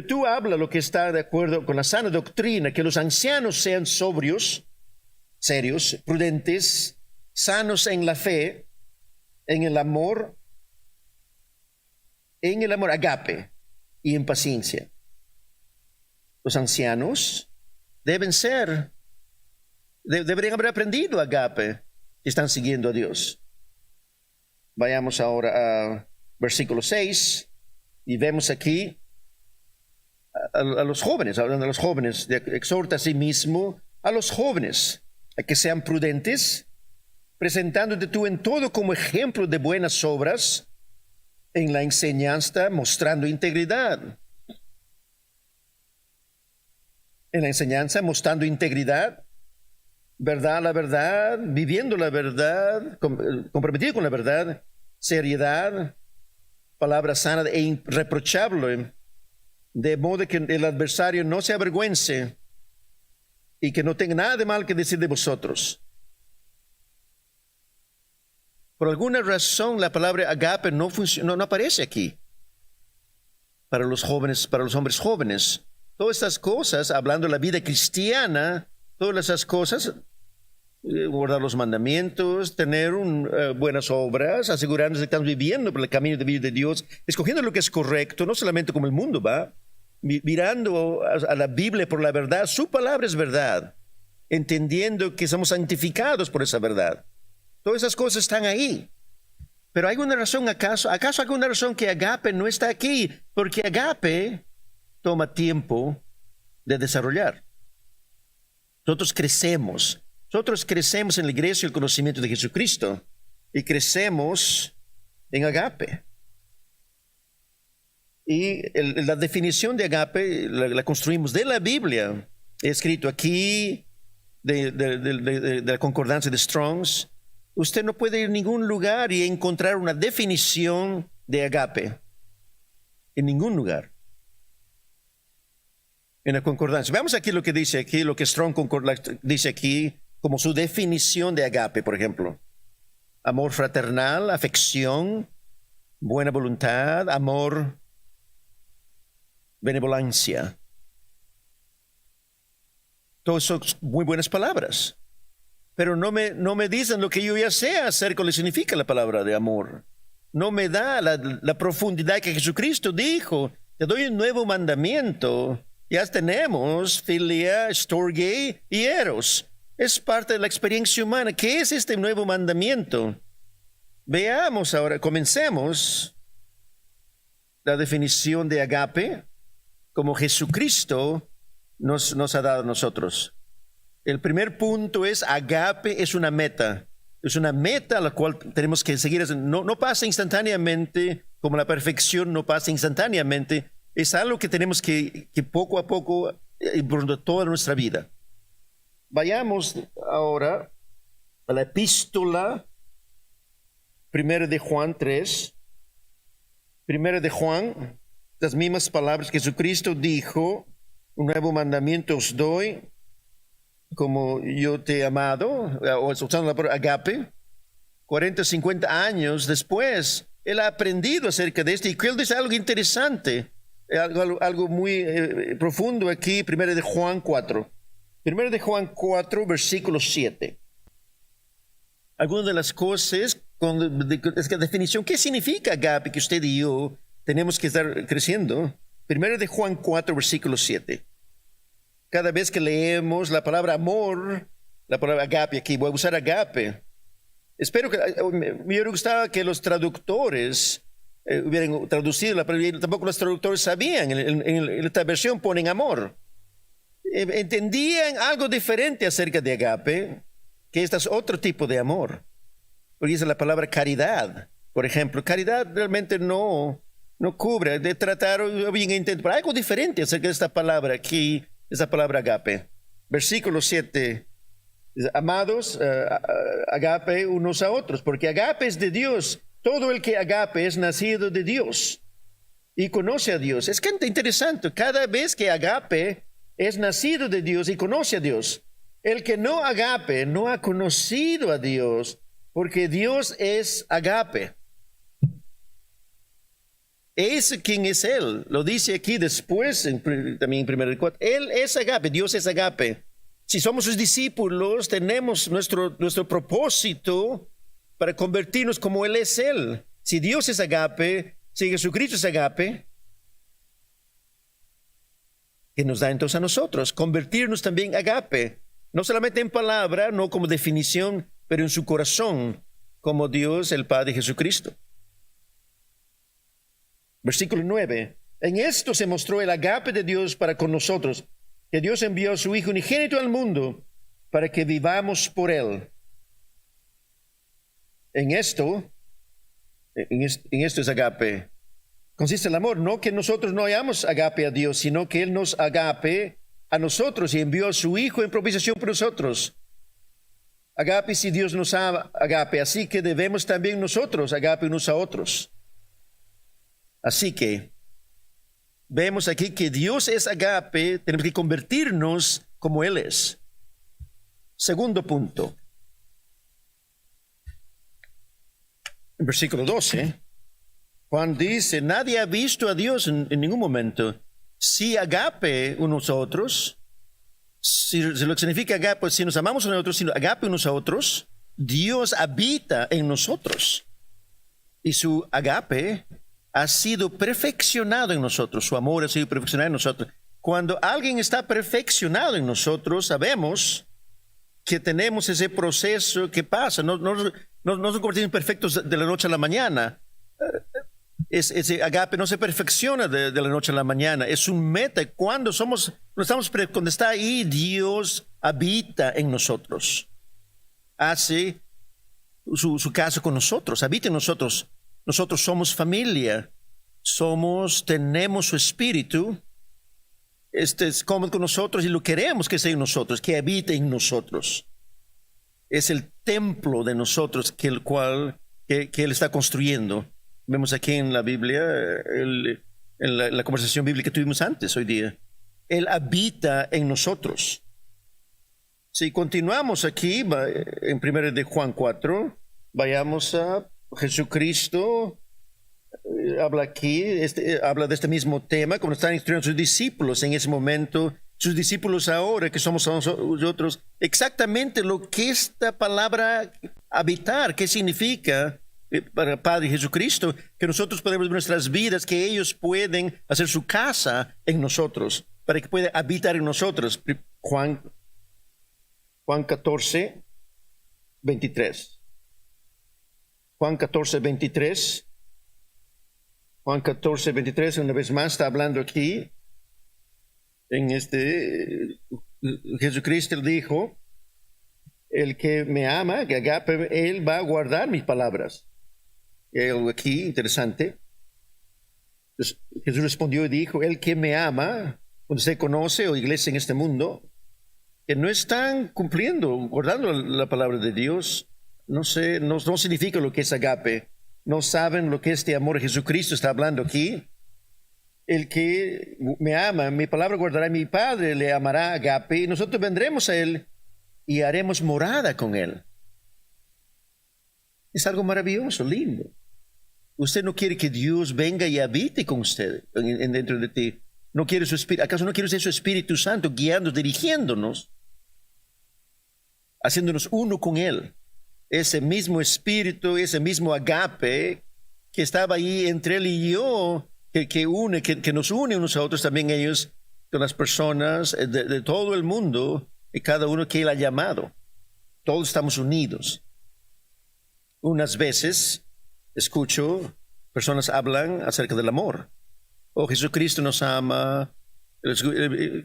tú habla lo que está de acuerdo con la sana doctrina, que los ancianos sean sobrios, serios, prudentes, sanos en la fe, en el amor agape y en paciencia. Los ancianos deberían haber aprendido agape y están siguiendo a Dios. Vayamos ahora a versículo 6 y vemos aquí a los jóvenes, hablando de los jóvenes, exhorta a sí mismo a los jóvenes a que sean prudentes, presentándote tú en todo como ejemplo de buenas obras, en la enseñanza mostrando integridad. En la enseñanza mostrando integridad, verdad, la verdad, viviendo la verdad, comprometido con la verdad, seriedad, palabra sana e irreprochable, de modo que el adversario no se avergüence y que no tenga nada de mal que decir de vosotros. Por alguna razón la palabra agape no aparece aquí para los jóvenes, para los hombres jóvenes. Todas estas cosas, hablando de la vida cristiana, todas esas cosas, guardar los mandamientos, tener buenas obras, asegurarnos de que estamos viviendo por el camino de vida de Dios, escogiendo lo que es correcto, no solamente como el mundo va, mirando a la Biblia por la verdad. Su palabra es verdad, entendiendo que somos santificados por esa verdad. Todas esas cosas están ahí. Pero ¿hay una razón acaso hay alguna razón que agape no está aquí? Porque agape toma tiempo de desarrollar. Nosotros crecemos en la iglesia el conocimiento de Jesucristo y crecemos en agape. Y la definición de agape la construimos de la Biblia. He escrito aquí de la concordancia de Strong's. Usted no puede ir a ningún lugar y encontrar una definición de agape. En ningún lugar. En la concordancia. Veamos aquí lo que dice aquí, lo que Strong dice aquí como su definición de agape, por ejemplo. Amor fraternal, afección, buena voluntad, amor, benevolencia. Todas son muy buenas palabras. Pero no me dicen lo que yo ya sé acerca de lo que significa la palabra de amor. No me da la profundidad que Jesucristo dijo. Te doy un nuevo mandamiento. Ya tenemos filia, storge y eros. Es parte de la experiencia humana. ¿Qué es este nuevo mandamiento? Veamos ahora, comencemos la definición de agape como Jesucristo nos ha dado a nosotros. El primer punto es agape es una meta. Es una meta a la cual tenemos que seguir. No pasa instantáneamente, como la perfección no pasa instantáneamente. Es algo que tenemos que poco a poco, por toda nuestra vida. Vayamos ahora a la epístola 1 de Juan 3. 1 de Juan, las mismas palabras que Jesucristo dijo: un nuevo mandamiento os doy, como yo te he amado, o usando la palabra agape. 40, 50 años después, él ha aprendido acerca de esto, y él dice algo interesante, algo muy profundo aquí. 1 de Juan 4. 1 de Juan 4, versículo 7. Algunas de las cosas, es la definición, ¿qué significa agape? Que usted y yo tenemos que estar creciendo. 1 de Juan 4, versículo 7. Cada vez que leemos la palabra amor, la palabra agape aquí, voy a usar agape. Espero que, me hubiera gustado que los traductores hubieran traducido la palabra, tampoco los traductores sabían, en esta versión ponen amor. Entendían algo diferente acerca de agape, que este es otro tipo de amor. Porque dice la palabra caridad, por ejemplo. Caridad realmente no cubre, de tratar o bien intentar, algo diferente acerca de esta palabra aquí, esa palabra agape. Versículo 7. Amados, agape unos a otros, porque agape es de Dios. Todo el que agape es nacido de Dios y conoce a Dios. Es que interesante, cada vez que agape es nacido de Dios y conoce a Dios. El que no agape no ha conocido a Dios, porque Dios es agape. Es quien es Él. Lo dice aquí después, también en 1 4. Él es agape, Dios es agape. Si somos sus discípulos, tenemos nuestro propósito para convertirnos como Él es Él. Si Dios es agape, si Jesucristo es agape, que nos da entonces a nosotros convertirnos también agape. No solamente en palabra, no como definición, pero en su corazón, como Dios, el Padre Jesucristo. Versículo 9. En esto se mostró el agape de Dios para con nosotros, que Dios envió a su Hijo unigénito al mundo para que vivamos por Él. En esto es agape. Consiste el amor, no que nosotros no hayamos agape a Dios, sino que Él nos agape a nosotros y envió a su Hijo en propiciación por nosotros. Agape si Dios nos ama, agape, así que debemos también nosotros agape unos a otros. Así que vemos aquí que Dios es agape, tenemos que convertirnos como Él es. Segundo punto. En versículo 12, Juan dice, nadie ha visto a Dios en ningún momento. Si agape unos a otros, si lo que significa agape, si nos amamos unos a otros, si agape unos a otros, Dios habita en nosotros. Y su agape ha sido perfeccionado en nosotros, su amor ha sido perfeccionado en nosotros. Cuando alguien está perfeccionado en nosotros, sabemos que tenemos ese proceso que pasa. No nos convertimos perfectos de la noche a la mañana. Ese agape no se perfecciona de la noche a la mañana. Es un meta. Cuando está ahí, Dios habita en nosotros. Hace su casa con nosotros, habita en nosotros. Nosotros somos familia. Tenemos su espíritu. Es como con nosotros y lo queremos que sea en nosotros, que habite en nosotros. Es el templo de nosotros que Él está construyendo. Vemos aquí en la Biblia, en la conversación bíblica que tuvimos antes hoy día. Él habita en nosotros. Si continuamos aquí, en 1 de Juan 4, vayamos a Jesucristo. Habla aquí, habla de este mismo tema, como están instruyendo sus discípulos en ese momento, sus discípulos ahora que somos nosotros, exactamente lo que esta palabra habitar, qué significa para el Padre Jesucristo, que nosotros podemos ver nuestras vidas, que ellos pueden hacer su casa en nosotros, para que pueda habitar en nosotros. Juan 14, 23. Juan 14, 23. Juan 14, 23, una vez más está hablando aquí. Jesucristo dijo, el que me ama, que agape, él va a guardar mis palabras. Y hay algo aquí interesante. Entonces, Jesús respondió y dijo, el que me ama, cuando se conoce o iglesia en este mundo, que no están cumpliendo, guardando la palabra de Dios, no significa lo que es agape. No saben lo que este amor a Jesucristo está hablando aquí. El que me ama, mi palabra guardará, mi Padre le amará, agape, y nosotros vendremos a Él y haremos morada con Él. Es algo maravilloso, lindo. Usted no quiere que Dios venga y habite con usted dentro de ti. No quiere su espíritu. ¿Acaso no quiere usted su Espíritu Santo guiándonos, dirigiéndonos, haciéndonos uno con Él? Ese mismo espíritu, ese mismo agape que estaba ahí entre Él y yo, que nos une unos a otros, también ellos, con las personas de todo el mundo, y cada uno que Él ha llamado. Todos estamos unidos. Unas veces escucho personas hablan acerca del amor. Oh, Jesucristo nos ama.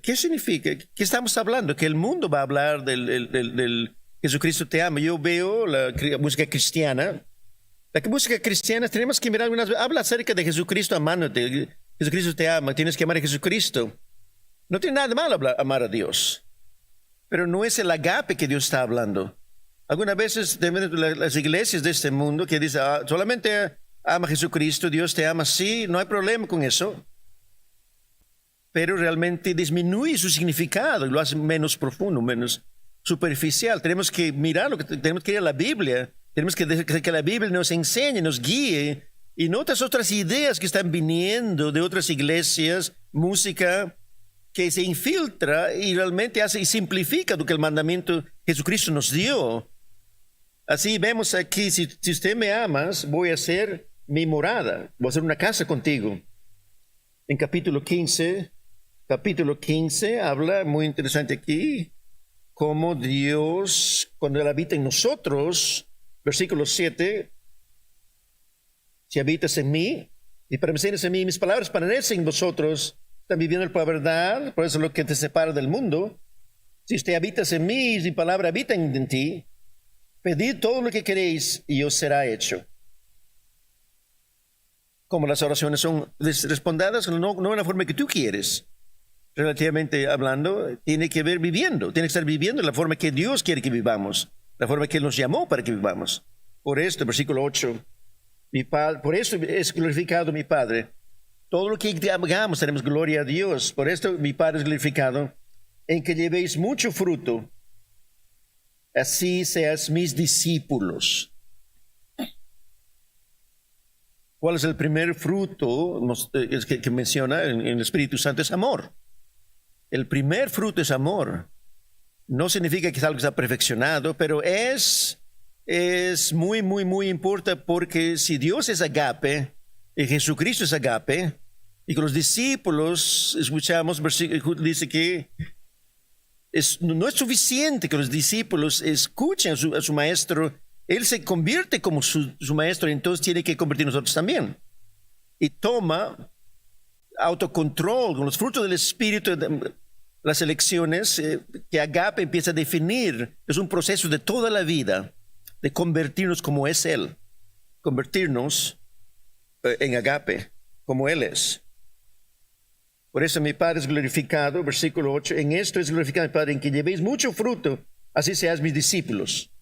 ¿Qué significa? ¿Qué estamos hablando? Que el mundo va a hablar del Jesucristo te ama. Yo veo la música cristiana. La música cristiana tenemos que mirar algunas veces. Habla acerca de Jesucristo amándote. Jesucristo te ama. Tienes que amar a Jesucristo. No tiene nada de malo amar a Dios. Pero no es el agape que Dios está hablando. Algunas veces las iglesias de este mundo que dicen solamente ama a Jesucristo, Dios te ama. Sí, no hay problema con eso. Pero realmente disminuye su significado y lo hace menos profundo, menos superficial. Tenemos que mirar tenemos que ir a la Biblia. Tenemos que dejar que la Biblia nos enseñe, nos guíe. Y no otras ideas que están viniendo de otras iglesias, música que se infiltra y realmente hace y simplifica lo que el mandamiento Jesucristo nos dio. Así vemos aquí, si usted me amas, voy a hacer mi morada, voy a hacer una casa contigo. En capítulo 15 habla, muy interesante aquí, cómo Dios, cuando Él habita en nosotros, versículo 7, si habitas en mí, y permanecieres en mí, mis palabras permanecen en vosotros, están viviendo por la verdad, por eso es lo que te separa del mundo. Si usted habitas en mí, y mi palabra habita en ti, pedid todo lo que queréis y os será hecho. Como las oraciones son respondidas, no en la forma que tú quieres, relativamente hablando, tiene que ver viviendo, tiene que estar viviendo la forma que Dios quiere que vivamos, la forma que Él nos llamó para que vivamos. Por esto, versículo 8, por eso es glorificado mi Padre. Todo lo que hagamos tenemos gloria a Dios. Por esto mi Padre es glorificado, en que llevéis mucho fruto, así seas mis discípulos. ¿Cuál es el primer fruto que menciona en el Espíritu Santo? Es amor. El primer fruto es amor. No significa que es algo que está perfeccionado, pero es muy, muy, muy importante, porque si Dios es agape y Jesucristo es agape, y con los discípulos, escuchamos, dice que no es suficiente que los discípulos escuchen a su maestro. Él se convierte como su maestro, y entonces tiene que convertir nosotros también. Y toma autocontrol con los frutos del Espíritu, las elecciones que agape empieza a definir. Es un proceso de toda la vida, de convertirnos como es Él, convertirnos en agape, como Él es. Por eso mi Padre es glorificado, versículo 8, en esto es glorificado mi Padre, en que llevéis mucho fruto, así seáis mis discípulos.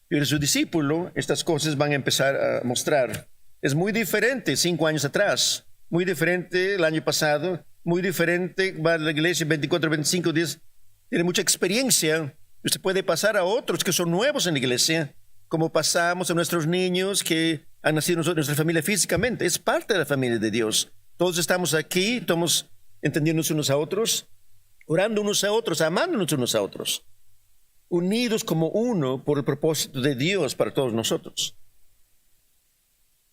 Y en su discípulo, estas cosas van a empezar a mostrar. Es muy diferente 5 años atrás, muy diferente el año pasado, muy diferente. Va a la iglesia 24, 25 días, tiene mucha experiencia. Usted puede pasar a otros que son nuevos en la iglesia, como pasamos a nuestros niños que han nacido en nuestra familia físicamente. Es parte de la familia de Dios. Todos estamos aquí, estamos entendiéndonos unos a otros, orando unos a otros, amándonos unos a otros, unidos como uno por el propósito de Dios para todos nosotros.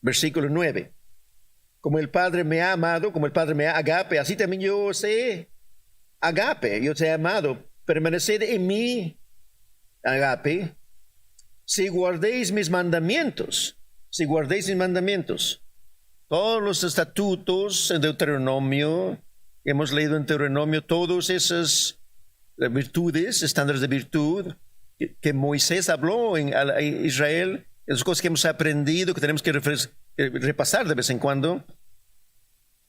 Versículo 9. Como el Padre me ha amado, como el Padre me ha agape, así también yo os he agape, yo os he amado. Permaneced en mí, agape, si guardéis mis mandamientos, si guardéis mis mandamientos. Todos los estatutos en Deuteronomio, hemos leído en Deuteronomio, todas esas virtudes, estándares de virtud que Moisés habló a Israel, esas cosas que hemos aprendido, que tenemos que repasar de vez en cuando.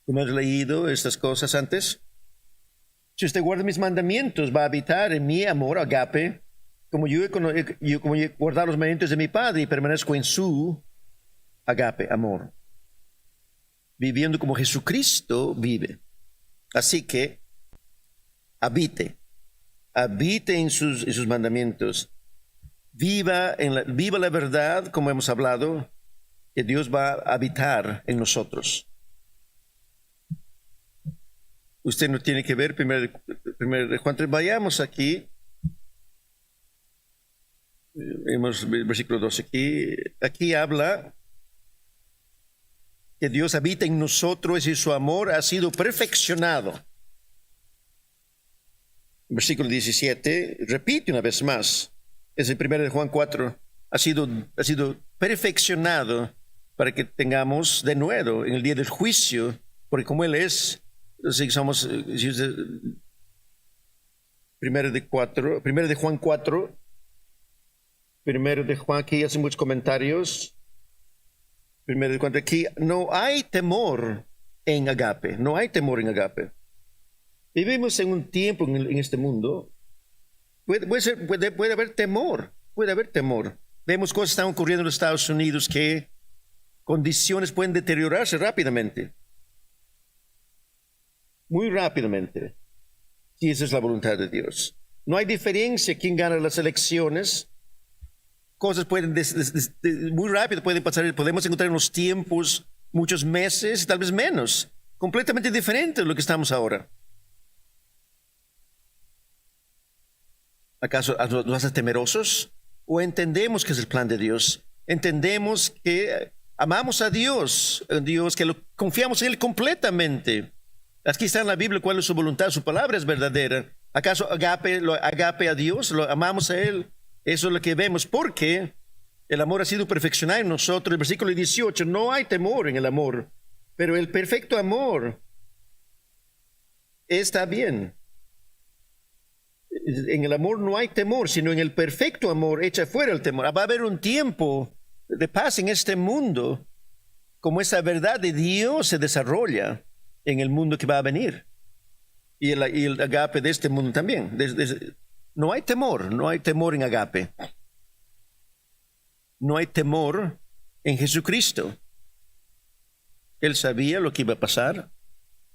Hemos leído estas cosas antes. Si usted guarda mis mandamientos, va a habitar en mi amor, agape, como yo he guardado los mandamientos de mi Padre y permanezco en su agape, amor, viviendo como Jesucristo vive. Así que habite en sus mandamientos, viva la verdad, como hemos hablado, que Dios va a habitar en nosotros. Usted no tiene que ver primero de Juan 3. Vayamos aquí. Vemos versículo 12 aquí. Aquí habla que Dios habita en nosotros y su amor ha sido perfeccionado. Versículo 17, repite una vez más. Es el 1 de Juan 4. Ha sido perfeccionado para que tengamos de nuevo en el día del juicio, porque como Él es, si somos, 1 de Juan 4, 1 de Juan, aquí hacen muchos comentarios. 1 de Juan, aquí no hay temor en agape, no hay temor en agape. Vivimos en un tiempo en este mundo, puede haber temor, Vemos cosas que están ocurriendo en los Estados Unidos, que condiciones pueden deteriorarse rápidamente, muy rápidamente, si esa es la voluntad de Dios. No hay diferencia quién gana las elecciones. Cosas pueden muy rápido pueden pasar. Podemos encontrar unos tiempos, muchos meses, tal vez menos, completamente diferente de lo que estamos ahora. ¿Acaso nos hace temerosos? ¿O entendemos que es el plan de Dios? Entendemos que amamos a Dios, que confiamos en Él completamente. Aquí está en la Biblia cuál es su voluntad, su palabra es verdadera. ¿Acaso agape a Dios? ¿Lo amamos a Él? Eso es lo que vemos, porque el amor ha sido perfeccionado en nosotros. El versículo 18, no hay temor en el amor, pero el perfecto amor está bien. En el amor no hay temor, sino en el perfecto amor echa fuera el temor. Va a haber un tiempo de paz en este mundo, como esa verdad de Dios se desarrolla en el mundo que va a venir. Y el agape de este mundo también. No hay temor en agape. No hay temor en Jesucristo. Él sabía lo que iba a pasar.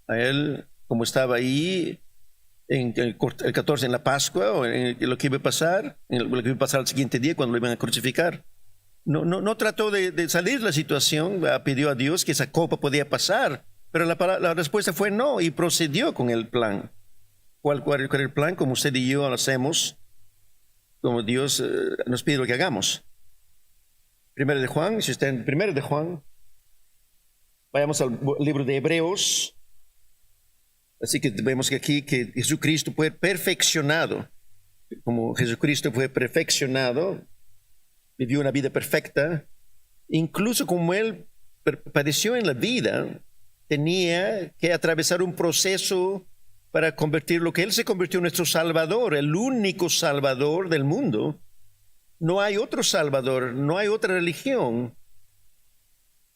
A él, como estaba ahí en el 14 en la Pascua, o en lo que iba a pasar, en lo que iba a pasar al siguiente día cuando lo iban a crucificar. No trató de salir de la situación, pidió a Dios que esa copa podía pasar, pero la respuesta fue no y procedió con el plan. ¿Cuál era el plan? Como usted y yo lo hacemos, como Dios nos pide lo que hagamos. Primero de Juan, si está en Primero de Juan, vayamos al libro de Hebreos. Así que vemos que aquí que Jesucristo fue perfeccionado, como Jesucristo fue perfeccionado, vivió una vida perfecta, incluso como Él padeció en la vida, tenía que atravesar un proceso para convertir lo que Él se convirtió en nuestro Salvador, el único Salvador del mundo. No hay otro Salvador, no hay otra religión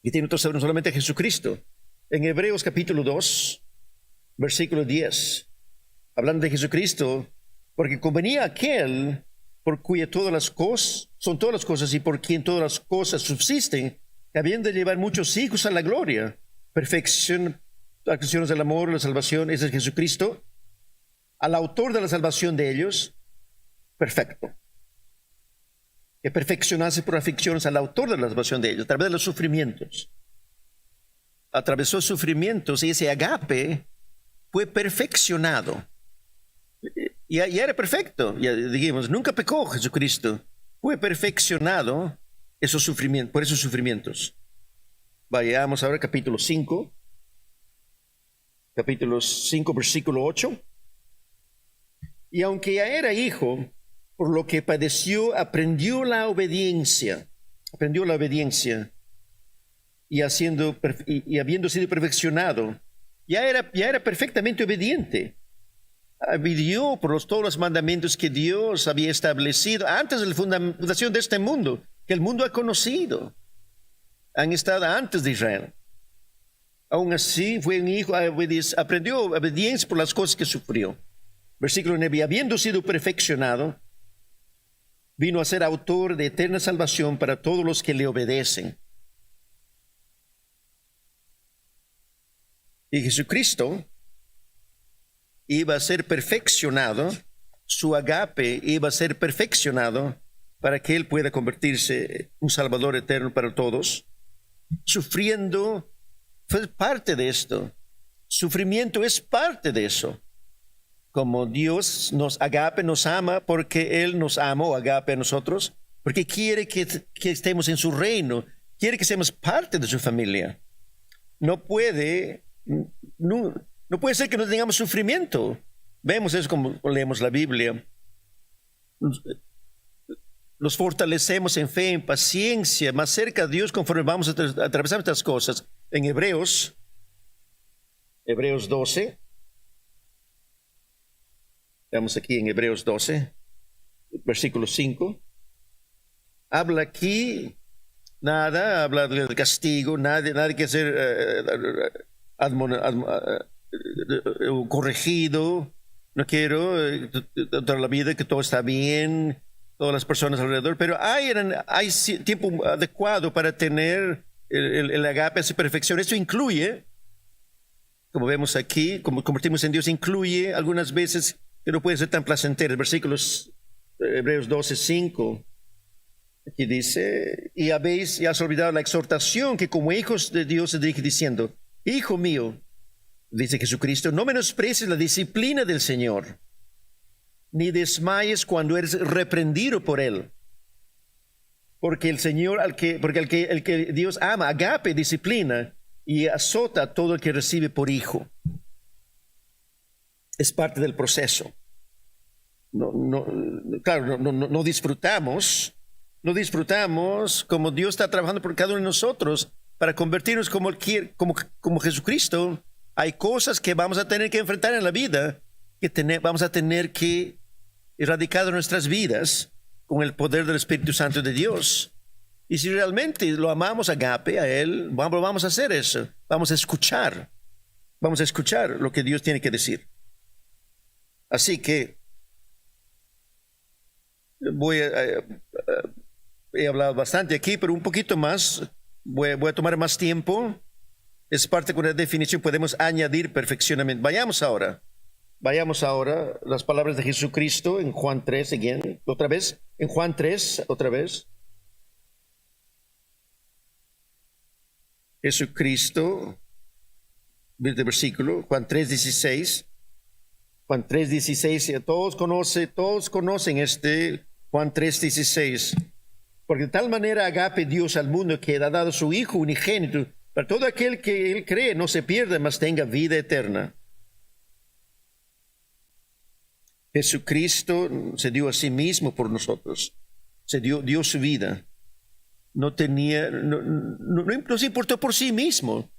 que tiene otro Salvador, solamente Jesucristo. En Hebreos capítulo 2, versículo 10, hablando de Jesucristo, porque convenía aquel por cuya todas las cosas son todas las cosas y por quien todas las cosas subsisten, habiendo de llevar muchos hijos a la gloria, perfección, acciones del amor, la salvación, ese es Jesucristo, al autor de la salvación de ellos, perfecto. Que perfeccionase por aflicciones al autor de la salvación de ellos, a través de los sufrimientos. Atravesó sufrimientos y ese agape fue perfeccionado. Ya era perfecto, ya dijimos, nunca pecó Jesucristo. Fue perfeccionado esos sufrimientos, por esos sufrimientos. Vayamos ahora al capítulo 5, versículo 8. Y aunque ya era hijo, por lo que padeció, aprendió la obediencia. Y habiendo sido perfeccionado, ya era perfectamente obediente. Vivió por todos los mandamientos que Dios había establecido antes de la fundación de este mundo, que el mundo ha conocido. Han estado antes de Israel. Aún así, fue un hijo, aprendió obediencia por las cosas que sufrió. Versículo 9, habiendo sido perfeccionado, vino a ser autor de eterna salvación para todos los que le obedecen. Y Jesucristo iba a ser perfeccionado, su agape iba a ser perfeccionado para que Él pueda convertirse en un Salvador eterno para todos. Sufriendo fue parte de esto. Sufrimiento es parte de eso. Como Dios nos ama porque Él nos amó, agape a nosotros, porque quiere que estemos en su reino, quiere que seamos parte de su familia. No puede ser que no tengamos sufrimiento. Vemos eso como leemos la Biblia. Nos fortalecemos en fe, en paciencia, más cerca a Dios conforme vamos a atravesar estas cosas. En Hebreos 12. Estamos aquí en Hebreos 12, versículo 5. Habla aquí, habla del castigo, nada que ser corregido. No quiero toda la vida que todo está bien, todas las personas alrededor, pero hay tiempo adecuado para tener el agape, esa perfección. Eso incluye, como vemos aquí, como convertimos en Dios, incluye algunas veces que no puede ser tan placentero. Versículos Hebreos 12, 5. Aquí dice, y has olvidado la exhortación que como hijos de Dios se dirige diciendo, hijo mío, dice Jesucristo, no menosprecies la disciplina del Señor, ni desmayes cuando eres reprendido por Él. Porque el Señor, el que Dios ama, agape, disciplina y azota a todo el que recibe por hijo. Es parte del proceso. No disfrutamos como Dios está trabajando por cada uno de nosotros para convertirnos como Jesucristo. Hay cosas que vamos a tener que enfrentar en la vida, vamos a tener que erradicar de nuestras vidas con el poder del Espíritu Santo de Dios. Y si realmente lo amamos agape a Él, vamos a hacer eso. Vamos a escuchar lo que Dios tiene que decir. Así que he hablado bastante aquí, pero un poquito más. Voy a tomar más tiempo Es parte con la definición, podemos añadir perfeccionamiento. Vayamos ahora las palabras de Jesucristo en Juan 3, again, otra vez, en Juan 3, otra vez. Jesucristo, el versículo, Juan 3:16. Juan 3:16, todos conocen este Juan 3:16. Porque de tal manera agape Dios al mundo que ha dado su Hijo unigénito, para todo aquel que Él cree no se pierda, mas tenga vida eterna. Jesucristo se dio a sí mismo por nosotros, dio su vida. No se importó por sí mismo,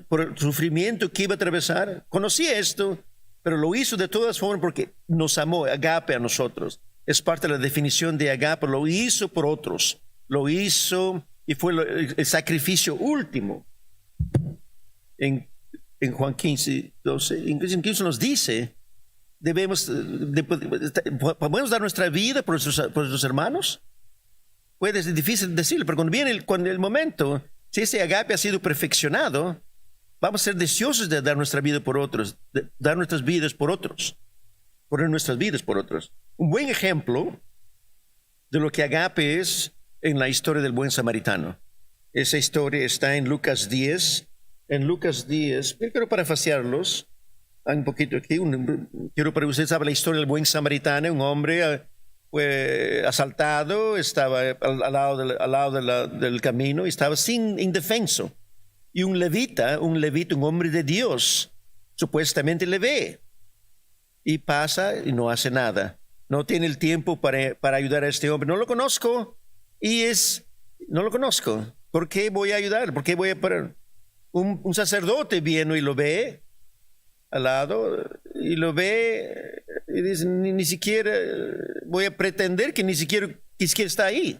por el sufrimiento que iba a atravesar. Conocía esto, pero lo hizo de todas formas porque nos amó, agape a nosotros. Es parte de la definición de agape, lo hizo por otros, lo hizo y fue el sacrificio último. En Juan 15:12, incluso nos dice, podemos dar nuestra vida por nuestros hermanos. Puede ser difícil decirlo, pero cuando viene el momento, si ese agape ha sido perfeccionado, vamos a ser deseosos de dar nuestra vida por otros, de dar nuestras vidas por otros, poner nuestras vidas por otros. Un buen ejemplo de lo que agape es en la historia del buen samaritano. Esa historia está en Lucas 10. En Lucas 10, yo quiero parafasearlos un poquito aquí. Quiero para que ustedes saben la historia del buen samaritano. Un hombre fue asaltado, estaba al lado del camino y estaba indefenso. Y un levita, un hombre de Dios, supuestamente le ve y pasa y no hace nada. No tiene el tiempo para ayudar a este hombre. No lo conozco no lo conozco. ¿Por qué voy a ayudar? ¿Por qué voy a parar? Un sacerdote viene y lo ve al lado y lo ve y dice, ni siquiera voy a pretender que ni siquiera está ahí.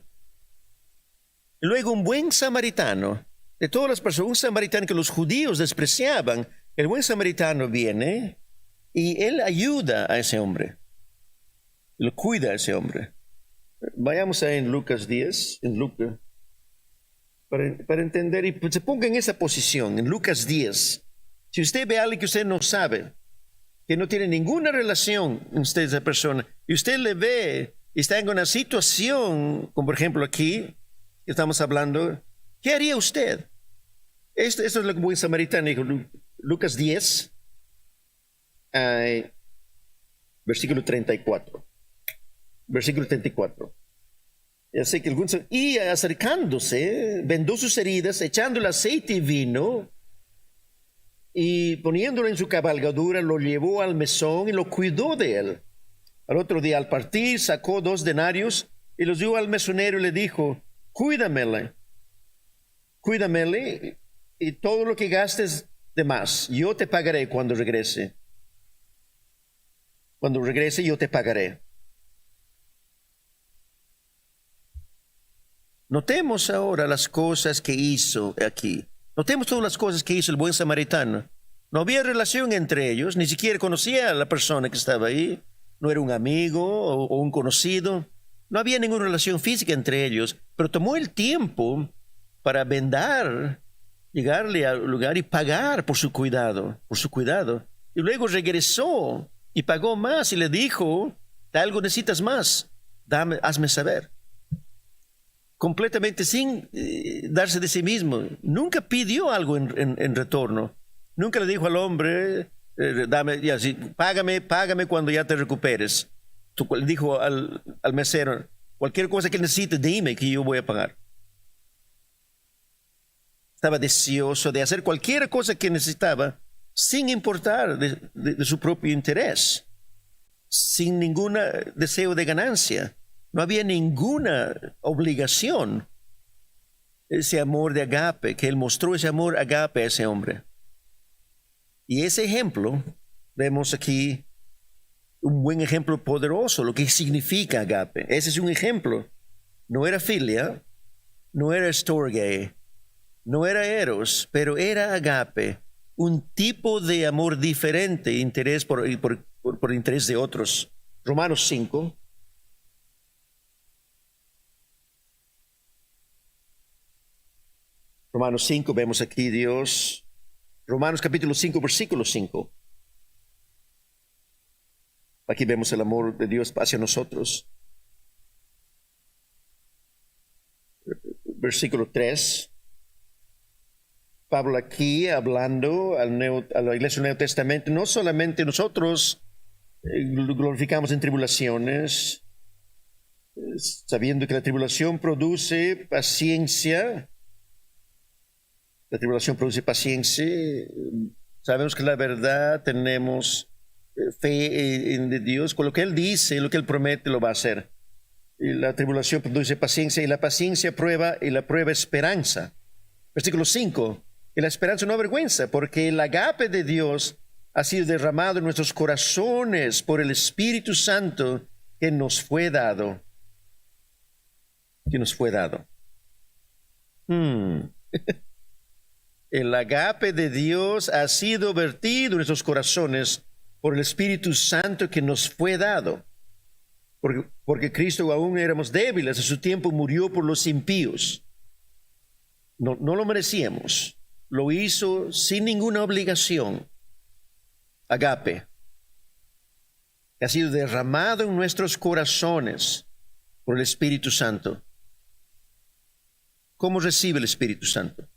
Y luego un buen samaritano, de todas las personas, un samaritano que los judíos despreciaban, el buen samaritano viene y él ayuda a ese hombre, lo cuida a ese hombre. Vayamos a en Lucas 10, en Lucas, para entender y se ponga en esa posición, en Lucas 10. Si usted ve a alguien que usted no sabe, que no tiene ninguna relación con usted, esa persona, y usted le ve y está en una situación, como por ejemplo aquí, que estamos hablando, ¿qué haría usted? Esto es lo que el buen samaritano dijo, Lucas 10, versículo 34. Versículo 34. Así que y acercándose, vendó sus heridas, echándole aceite y vino, y poniéndolo en su cabalgadura, lo llevó al mesón y lo cuidó de él. Al otro día, al partir, sacó 2 denarios y los dio al mesonero y le dijo, cuídamele, y todo lo que gastes de más, yo te pagaré cuando regrese. Cuando regrese, yo te pagaré. Notemos ahora las cosas que hizo aquí. Notemos todas las cosas que hizo el buen samaritano. No había relación entre ellos, ni siquiera conocía a la persona que estaba ahí. No era un amigo o un conocido. No había ninguna relación física entre ellos, pero tomó el tiempo para vendar, llegarle al lugar y pagar por su cuidado, Y luego regresó y pagó más y le dijo, algo necesitas más, hazme saber. Completamente sin darse de sí mismo. Nunca pidió algo en retorno. Nunca le dijo al hombre, págame cuando ya te recuperes. Le dijo al mesero, cualquier cosa que necesites, dime que yo voy a pagar. Estaba deseoso de hacer cualquier cosa que necesitaba sin importar de su propio interés, sin ningún deseo de ganancia. No había ninguna obligación. Ese amor de agape, que él mostró ese amor agape a ese hombre. Y ese ejemplo, vemos aquí un buen ejemplo poderoso, lo que significa agape. Ese es un ejemplo. No era filia, no era storge, no era eros, pero era agape. Un tipo de amor diferente, interés por interés de otros. Romanos 5. Romanos 5, vemos aquí Dios. Romanos capítulo 5, versículo 5. Aquí vemos el amor de Dios hacia nosotros. Versículo 3. Pablo aquí hablando a la iglesia del Nuevo Testamento, no solamente nosotros glorificamos en tribulaciones, sabiendo que la tribulación produce paciencia. La tribulación produce paciencia. Sabemos que la verdad tenemos fe en Dios. Con lo que Él dice, lo que Él promete, lo va a hacer. Y la tribulación produce paciencia, y la paciencia prueba, y la prueba esperanza. Versículo 5. Y la esperanza no avergüenza, porque el agape de Dios ha sido derramado en nuestros corazones por el Espíritu Santo que nos fue dado. Que nos fue dado. El agape de Dios ha sido vertido en nuestros corazones por el Espíritu Santo que nos fue dado. Porque Cristo aún éramos débiles, a su tiempo murió por los impíos. No lo merecíamos. Lo hizo sin ninguna obligación. Agape. Ha sido derramado en nuestros corazones por el Espíritu Santo. ¿Cómo recibe el Espíritu Santo?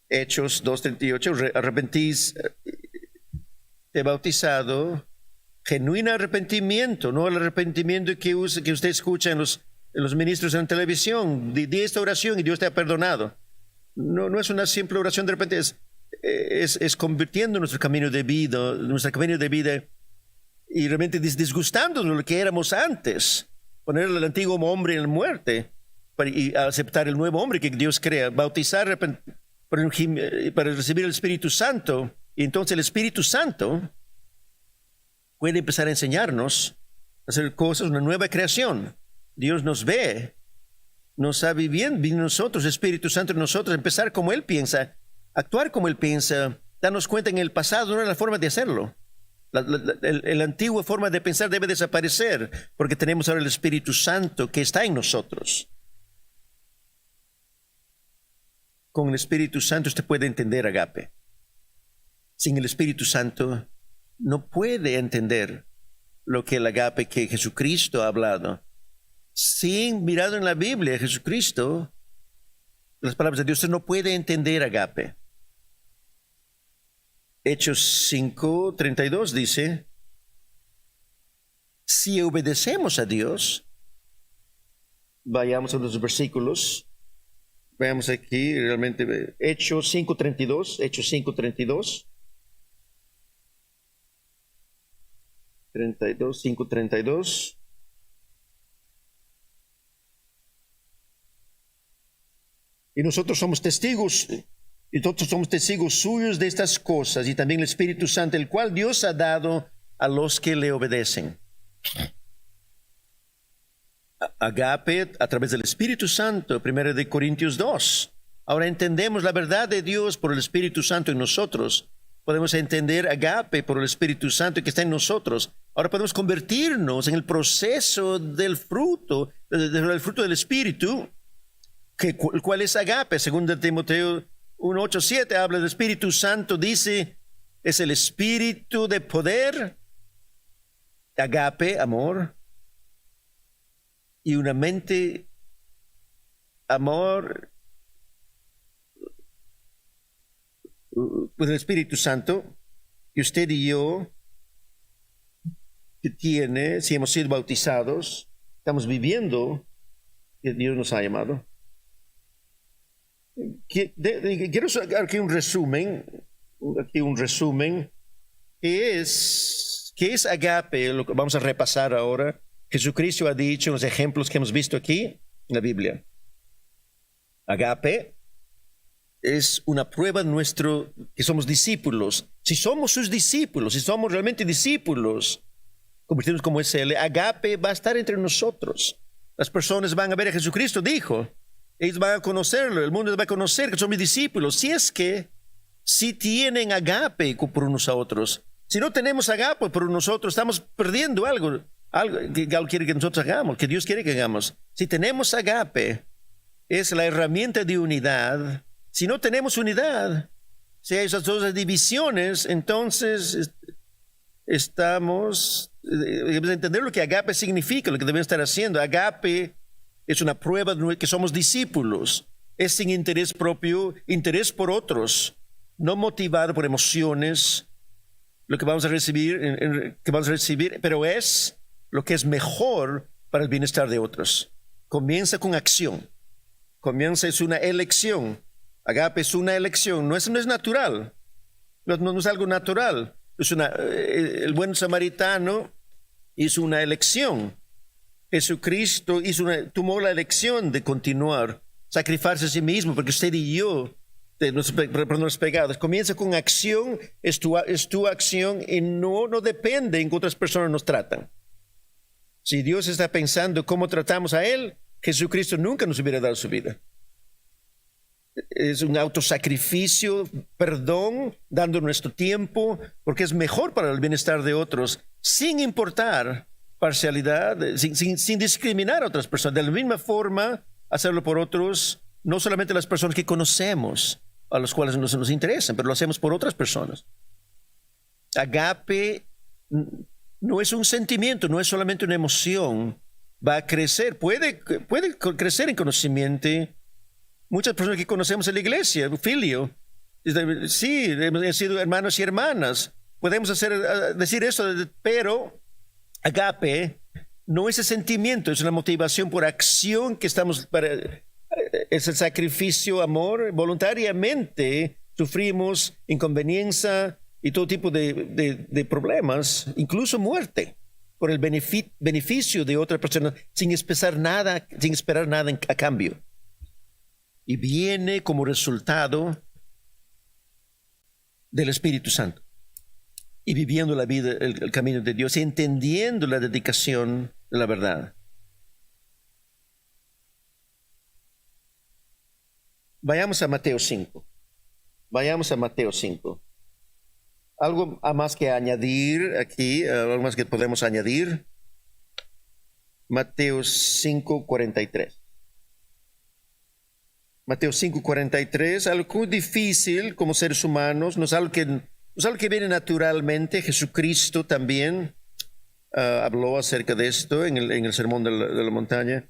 Hechos 2:38, arrepentís, te bautizado, genuino arrepentimiento, no el arrepentimiento que usted escucha en los ministros en televisión. Di esta oración y Dios te ha perdonado. No es una simple oración de repente, es convirtiendo nuestro camino de vida, y realmente disgustándonos de lo que éramos antes, poner al antiguo hombre en la muerte y aceptar el nuevo hombre que Dios crea, bautizar para recibir el Espíritu Santo, y entonces el Espíritu Santo puede empezar a enseñarnos a hacer cosas, una nueva creación. Dios nos ve, nos sabe bien, viene nosotros, Espíritu Santo en nosotros, empezar como Él piensa, actuar como Él piensa, darnos cuenta en el pasado no era la forma de hacerlo. La antigua forma de pensar debe desaparecer, porque tenemos ahora el Espíritu Santo que está en nosotros. Con el Espíritu Santo usted puede entender agape. Sin el Espíritu Santo no puede entender lo que el agape que Jesucristo ha hablado. Sin mirar en la Biblia Jesucristo, las palabras de Dios, usted no puede entender agape. Hechos 5:32 dice, si obedecemos a Dios, vayamos a los versículos. Veamos aquí realmente Hechos 5:32, Hechos 5:32. 5:32. Y nosotros somos testigos suyos de estas cosas, y también el Espíritu Santo, el cual Dios ha dado a los que le obedecen. Agape a través del Espíritu Santo, 1 de Corintios 2. Ahora entendemos la verdad de Dios por el Espíritu Santo en nosotros. Podemos entender agape por el Espíritu Santo que está en nosotros. Ahora podemos convertirnos en el proceso del fruto del Espíritu, el cual es agape. Según Timoteo 1:8-7 habla del Espíritu Santo, dice, es el Espíritu de poder, agape, amor, y una mente, amor, pues el Espíritu Santo, que usted y yo, que tiene, si hemos sido bautizados, estamos viviendo, que Dios nos ha llamado. Quiero sacar aquí un resumen, ¿qué es agape? Lo que vamos a repasar ahora. Jesucristo ha dicho en los ejemplos que hemos visto aquí en la Biblia. Agape es una prueba nuestro que somos discípulos. Si somos sus discípulos, si somos realmente discípulos, convertirnos como es Él, agape va a estar entre nosotros. Las personas van a ver a Jesucristo, dijo. Ellos van a conocerlo, el mundo va a conocer que son mis discípulos. Si tienen agape por unos a otros. Si no tenemos agape por nosotros, estamos perdiendo algo que Dios quiere que nosotros hagamos, que Dios quiere que hagamos. Si tenemos agape, es la herramienta de unidad. Si no tenemos unidad, si hay esas dos divisiones, entonces debemos entender lo que agape significa, lo que debemos estar haciendo. Agape es una prueba de que somos discípulos. Es sin interés propio, interés por otros, no motivado por emociones, lo que vamos a recibir, pero es lo que es mejor para el bienestar de otros. Comienza con acción. Es una elección. Agape es una elección, no es natural. No es algo natural. El buen samaritano hizo una elección. Jesucristo tomó la elección de continuar, sacrificarse a sí mismo, porque usted y yo, por los pecados. Comienza con acción, es tu acción y no depende en que otras personas nos tratan. Si Dios está pensando cómo tratamos a Él, Jesucristo nunca nos hubiera dado su vida. Es un autosacrificio, perdón, dando nuestro tiempo, porque es mejor para el bienestar de otros, sin importar parcialidad, sin discriminar a otras personas. De la misma forma, hacerlo por otros, no solamente las personas que conocemos, a los cuales nos interesan, pero lo hacemos por otras personas. Agape no es un sentimiento, no es solamente una emoción. Va a crecer, puede crecer en conocimiento. Muchas personas que conocemos en la iglesia, filio, sí, hemos sido hermanos y hermanas. Podemos decir eso, pero agape no es el sentimiento, es una motivación por acción que es el sacrificio, amor. Voluntariamente sufrimos inconveniencia y todo tipo de problemas, incluso muerte, por el beneficio de otra persona, sin esperar nada a cambio. Y viene como resultado del Espíritu Santo. Y viviendo la vida, el camino de Dios, y entendiendo la dedicación de la verdad. Vayamos a Mateo 5. Algo más que añadir aquí, algo más que podemos añadir. Mateo 5:43. Mateo 5:43, algo difícil como seres humanos, no es algo que viene naturalmente. Jesucristo también habló acerca de esto en el sermón de la montaña.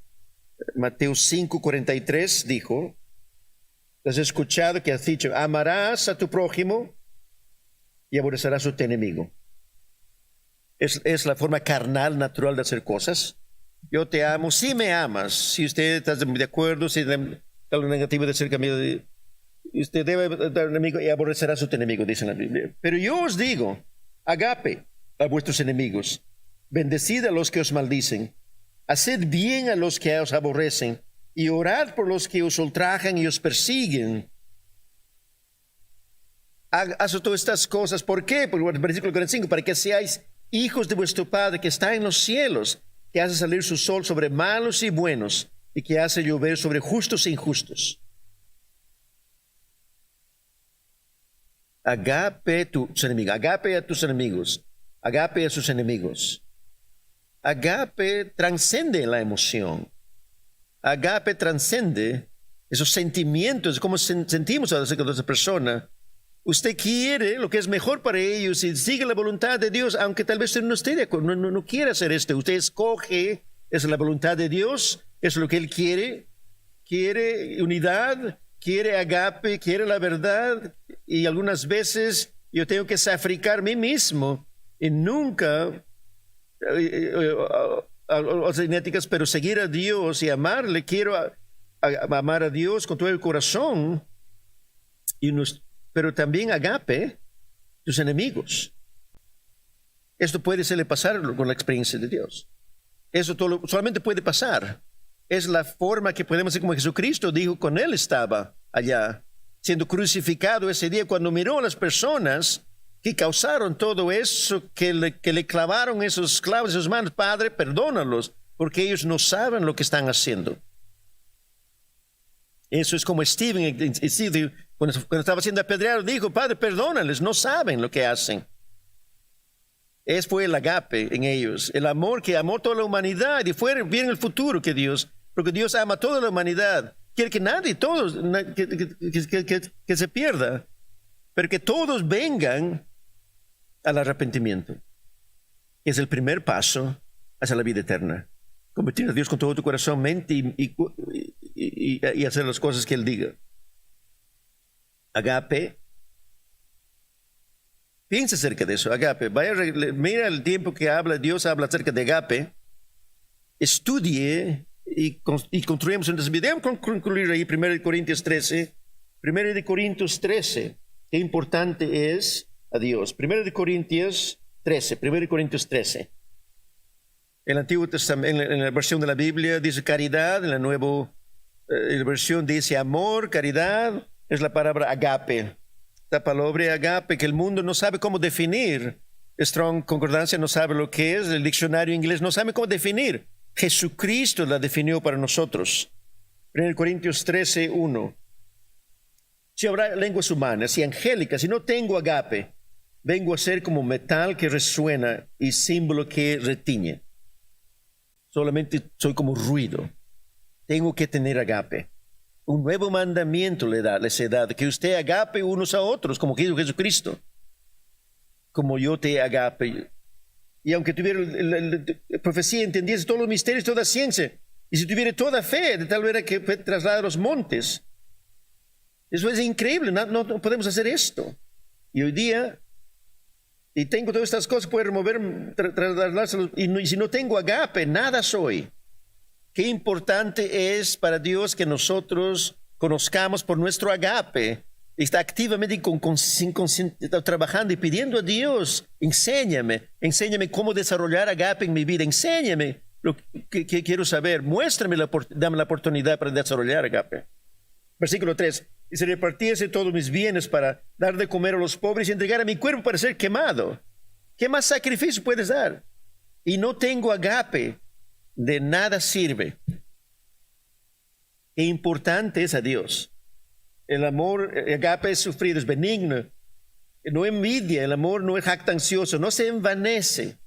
Mateo 5:43 dijo: has escuchado que has dicho, amarás a tu prójimo y aborrecerás a tu enemigo. Es la forma carnal, natural de hacer cosas. Yo te amo si me amas. Si usted está de acuerdo, si algo negativo de ser cambiado, usted debe dar un enemigo y aborrecerá a su enemigo, dice la Biblia. Pero yo os digo, agape a vuestros enemigos, bendecid a los que os maldicen, haced bien a los que os aborrecen, y orad por los que os ultrajan y os persiguen. Haz todas estas cosas. ¿Por qué? Por el versículo 45, para que seáis hijos de vuestro Padre que está en los cielos, que hace salir su sol sobre malos y buenos, y que hace llover sobre justos e injustos. Agape a tus enemigos, agape a tus enemigos, agape a sus enemigos. Agape transcende la emoción. Agape transcende esos sentimientos, cómo sentimos acerca de esa persona. Usted quiere lo que es mejor para ellos y sigue la voluntad de Dios, aunque tal vez usted no esté de acuerdo, no quiera hacer esto. Usted escoge, es la voluntad de Dios, es lo que Él quiere. Quiere unidad, quiere agape, quiere la verdad. Y algunas veces yo tengo que sacrificar a mí mismo y nunca pero seguir a Dios y amarle. Quiero amar a Dios con todo el corazón, pero también agape tus enemigos. Esto puede serle pasar con la experiencia de Dios. Eso solamente puede pasar. Es la forma que podemos ser como Jesucristo dijo con Él estaba allá, siendo crucificado ese día, cuando miró a las personas que causaron todo eso, que le clavaron esos clavos en sus manos. Padre, perdónalos, porque ellos no saben lo que están haciendo. Eso es como Stephen, cuando estaba siendo apedreado, dijo, Padre, perdónales, no saben lo que hacen. Fue el agape en ellos, el amor que amó toda la humanidad, y viene el futuro que Dios, porque Dios ama a toda la humanidad. quiere que nadie, todos, que se pierda, pero que todos vengan al arrepentimiento, que es el primer paso hacia la vida eterna. Convertir a Dios con todo tu corazón, mente y hacer las cosas que Él diga. Agape. Piensa acerca de eso, agape. Mira el tiempo que Dios habla acerca de agape. Estudie y construyamos un desarrollo. Debemos concluir ahí 1 Corintios 13. 1 Corintios 13. Qué importante es a Dios. 1 Corintios 13. 1 Corintios 13. En el Antiguo Testamento, en la versión de la Biblia dice caridad. En la nueva versión dice amor, caridad. Es la palabra agape. La palabra agape que el mundo no sabe cómo definir. Strong Concordancia no sabe lo que es. El diccionario inglés no sabe cómo definir. Jesucristo la definió para nosotros. 1 Corintios 13, 1. Si habrá lenguas humanas y angélicas, si no tengo agape, vengo a ser como metal que resuena y símbolo que retiñe. Solamente soy como ruido. Tengo que tener agape. Un nuevo mandamiento les he dado, que usted agape unos a otros, como dijo Jesucristo. Como yo te agape. Y aunque tuviera la profecía, entendiese todos los misterios, toda ciencia, y si tuviera toda fe, de tal manera que trasladar los montes. Eso es increíble, no podemos hacer esto. Y hoy día, y tengo todas estas cosas, puedo remover, trasladárselos, y si no tengo agape, nada soy. Qué importante es para Dios que nosotros conozcamos por nuestro agape. Está activamente trabajando y pidiendo a Dios, enséñame cómo desarrollar agape en mi vida, enséñame lo que quiero saber, muéstrame, dame la oportunidad para desarrollar agape. Versículo 3, dice, repartiese todos mis bienes para dar de comer a los pobres y entregar a mi cuerpo para ser quemado. ¿Qué más sacrificio puedes dar? Y no tengo agape, de nada sirve. Qué importante es a Dios. El amor, agape es sufrido, es benigno. No envidia, el amor no es jactancioso, no se envanece.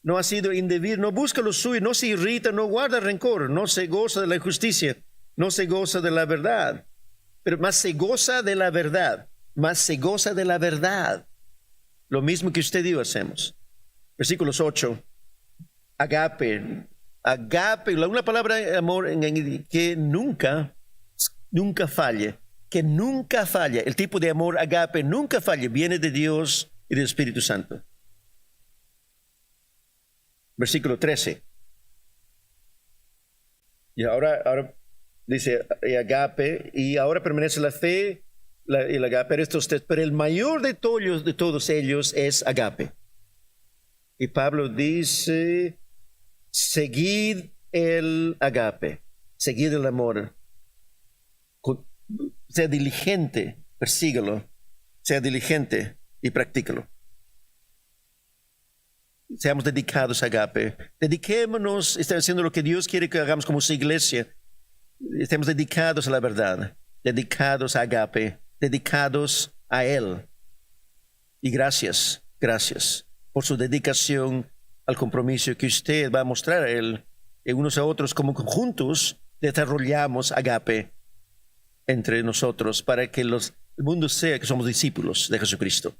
No ha sido indebido, no busca lo suyo, no se irrita, no guarda rencor, no se goza de la justicia, no se goza de la verdad. Pero más se goza de la verdad, más se goza de la verdad. Lo mismo que usted y yo hacemos. Versículos 8. Agape, una palabra amor que nunca falle, que nunca falla. El tipo de amor agape nunca falla, viene de Dios y del Espíritu Santo. Versículo 13. Y ahora dice agape, y ahora permanece la fe, el agape, pero el mayor de todos ellos es agape. Y Pablo dice, seguid el agape, seguid el amor. Sea diligente, persíguelo, sea diligente y practícalo. Seamos dedicados a agape. Dediquémonos, estamos haciendo lo que Dios quiere que hagamos como su iglesia. Estemos dedicados a la verdad, dedicados a agape, dedicados a Él. Y gracias por su dedicación al compromiso que usted va a mostrar a Él y unos a otros, como juntos desarrollamos agape entre nosotros para que el mundo sea que somos discípulos de Jesucristo.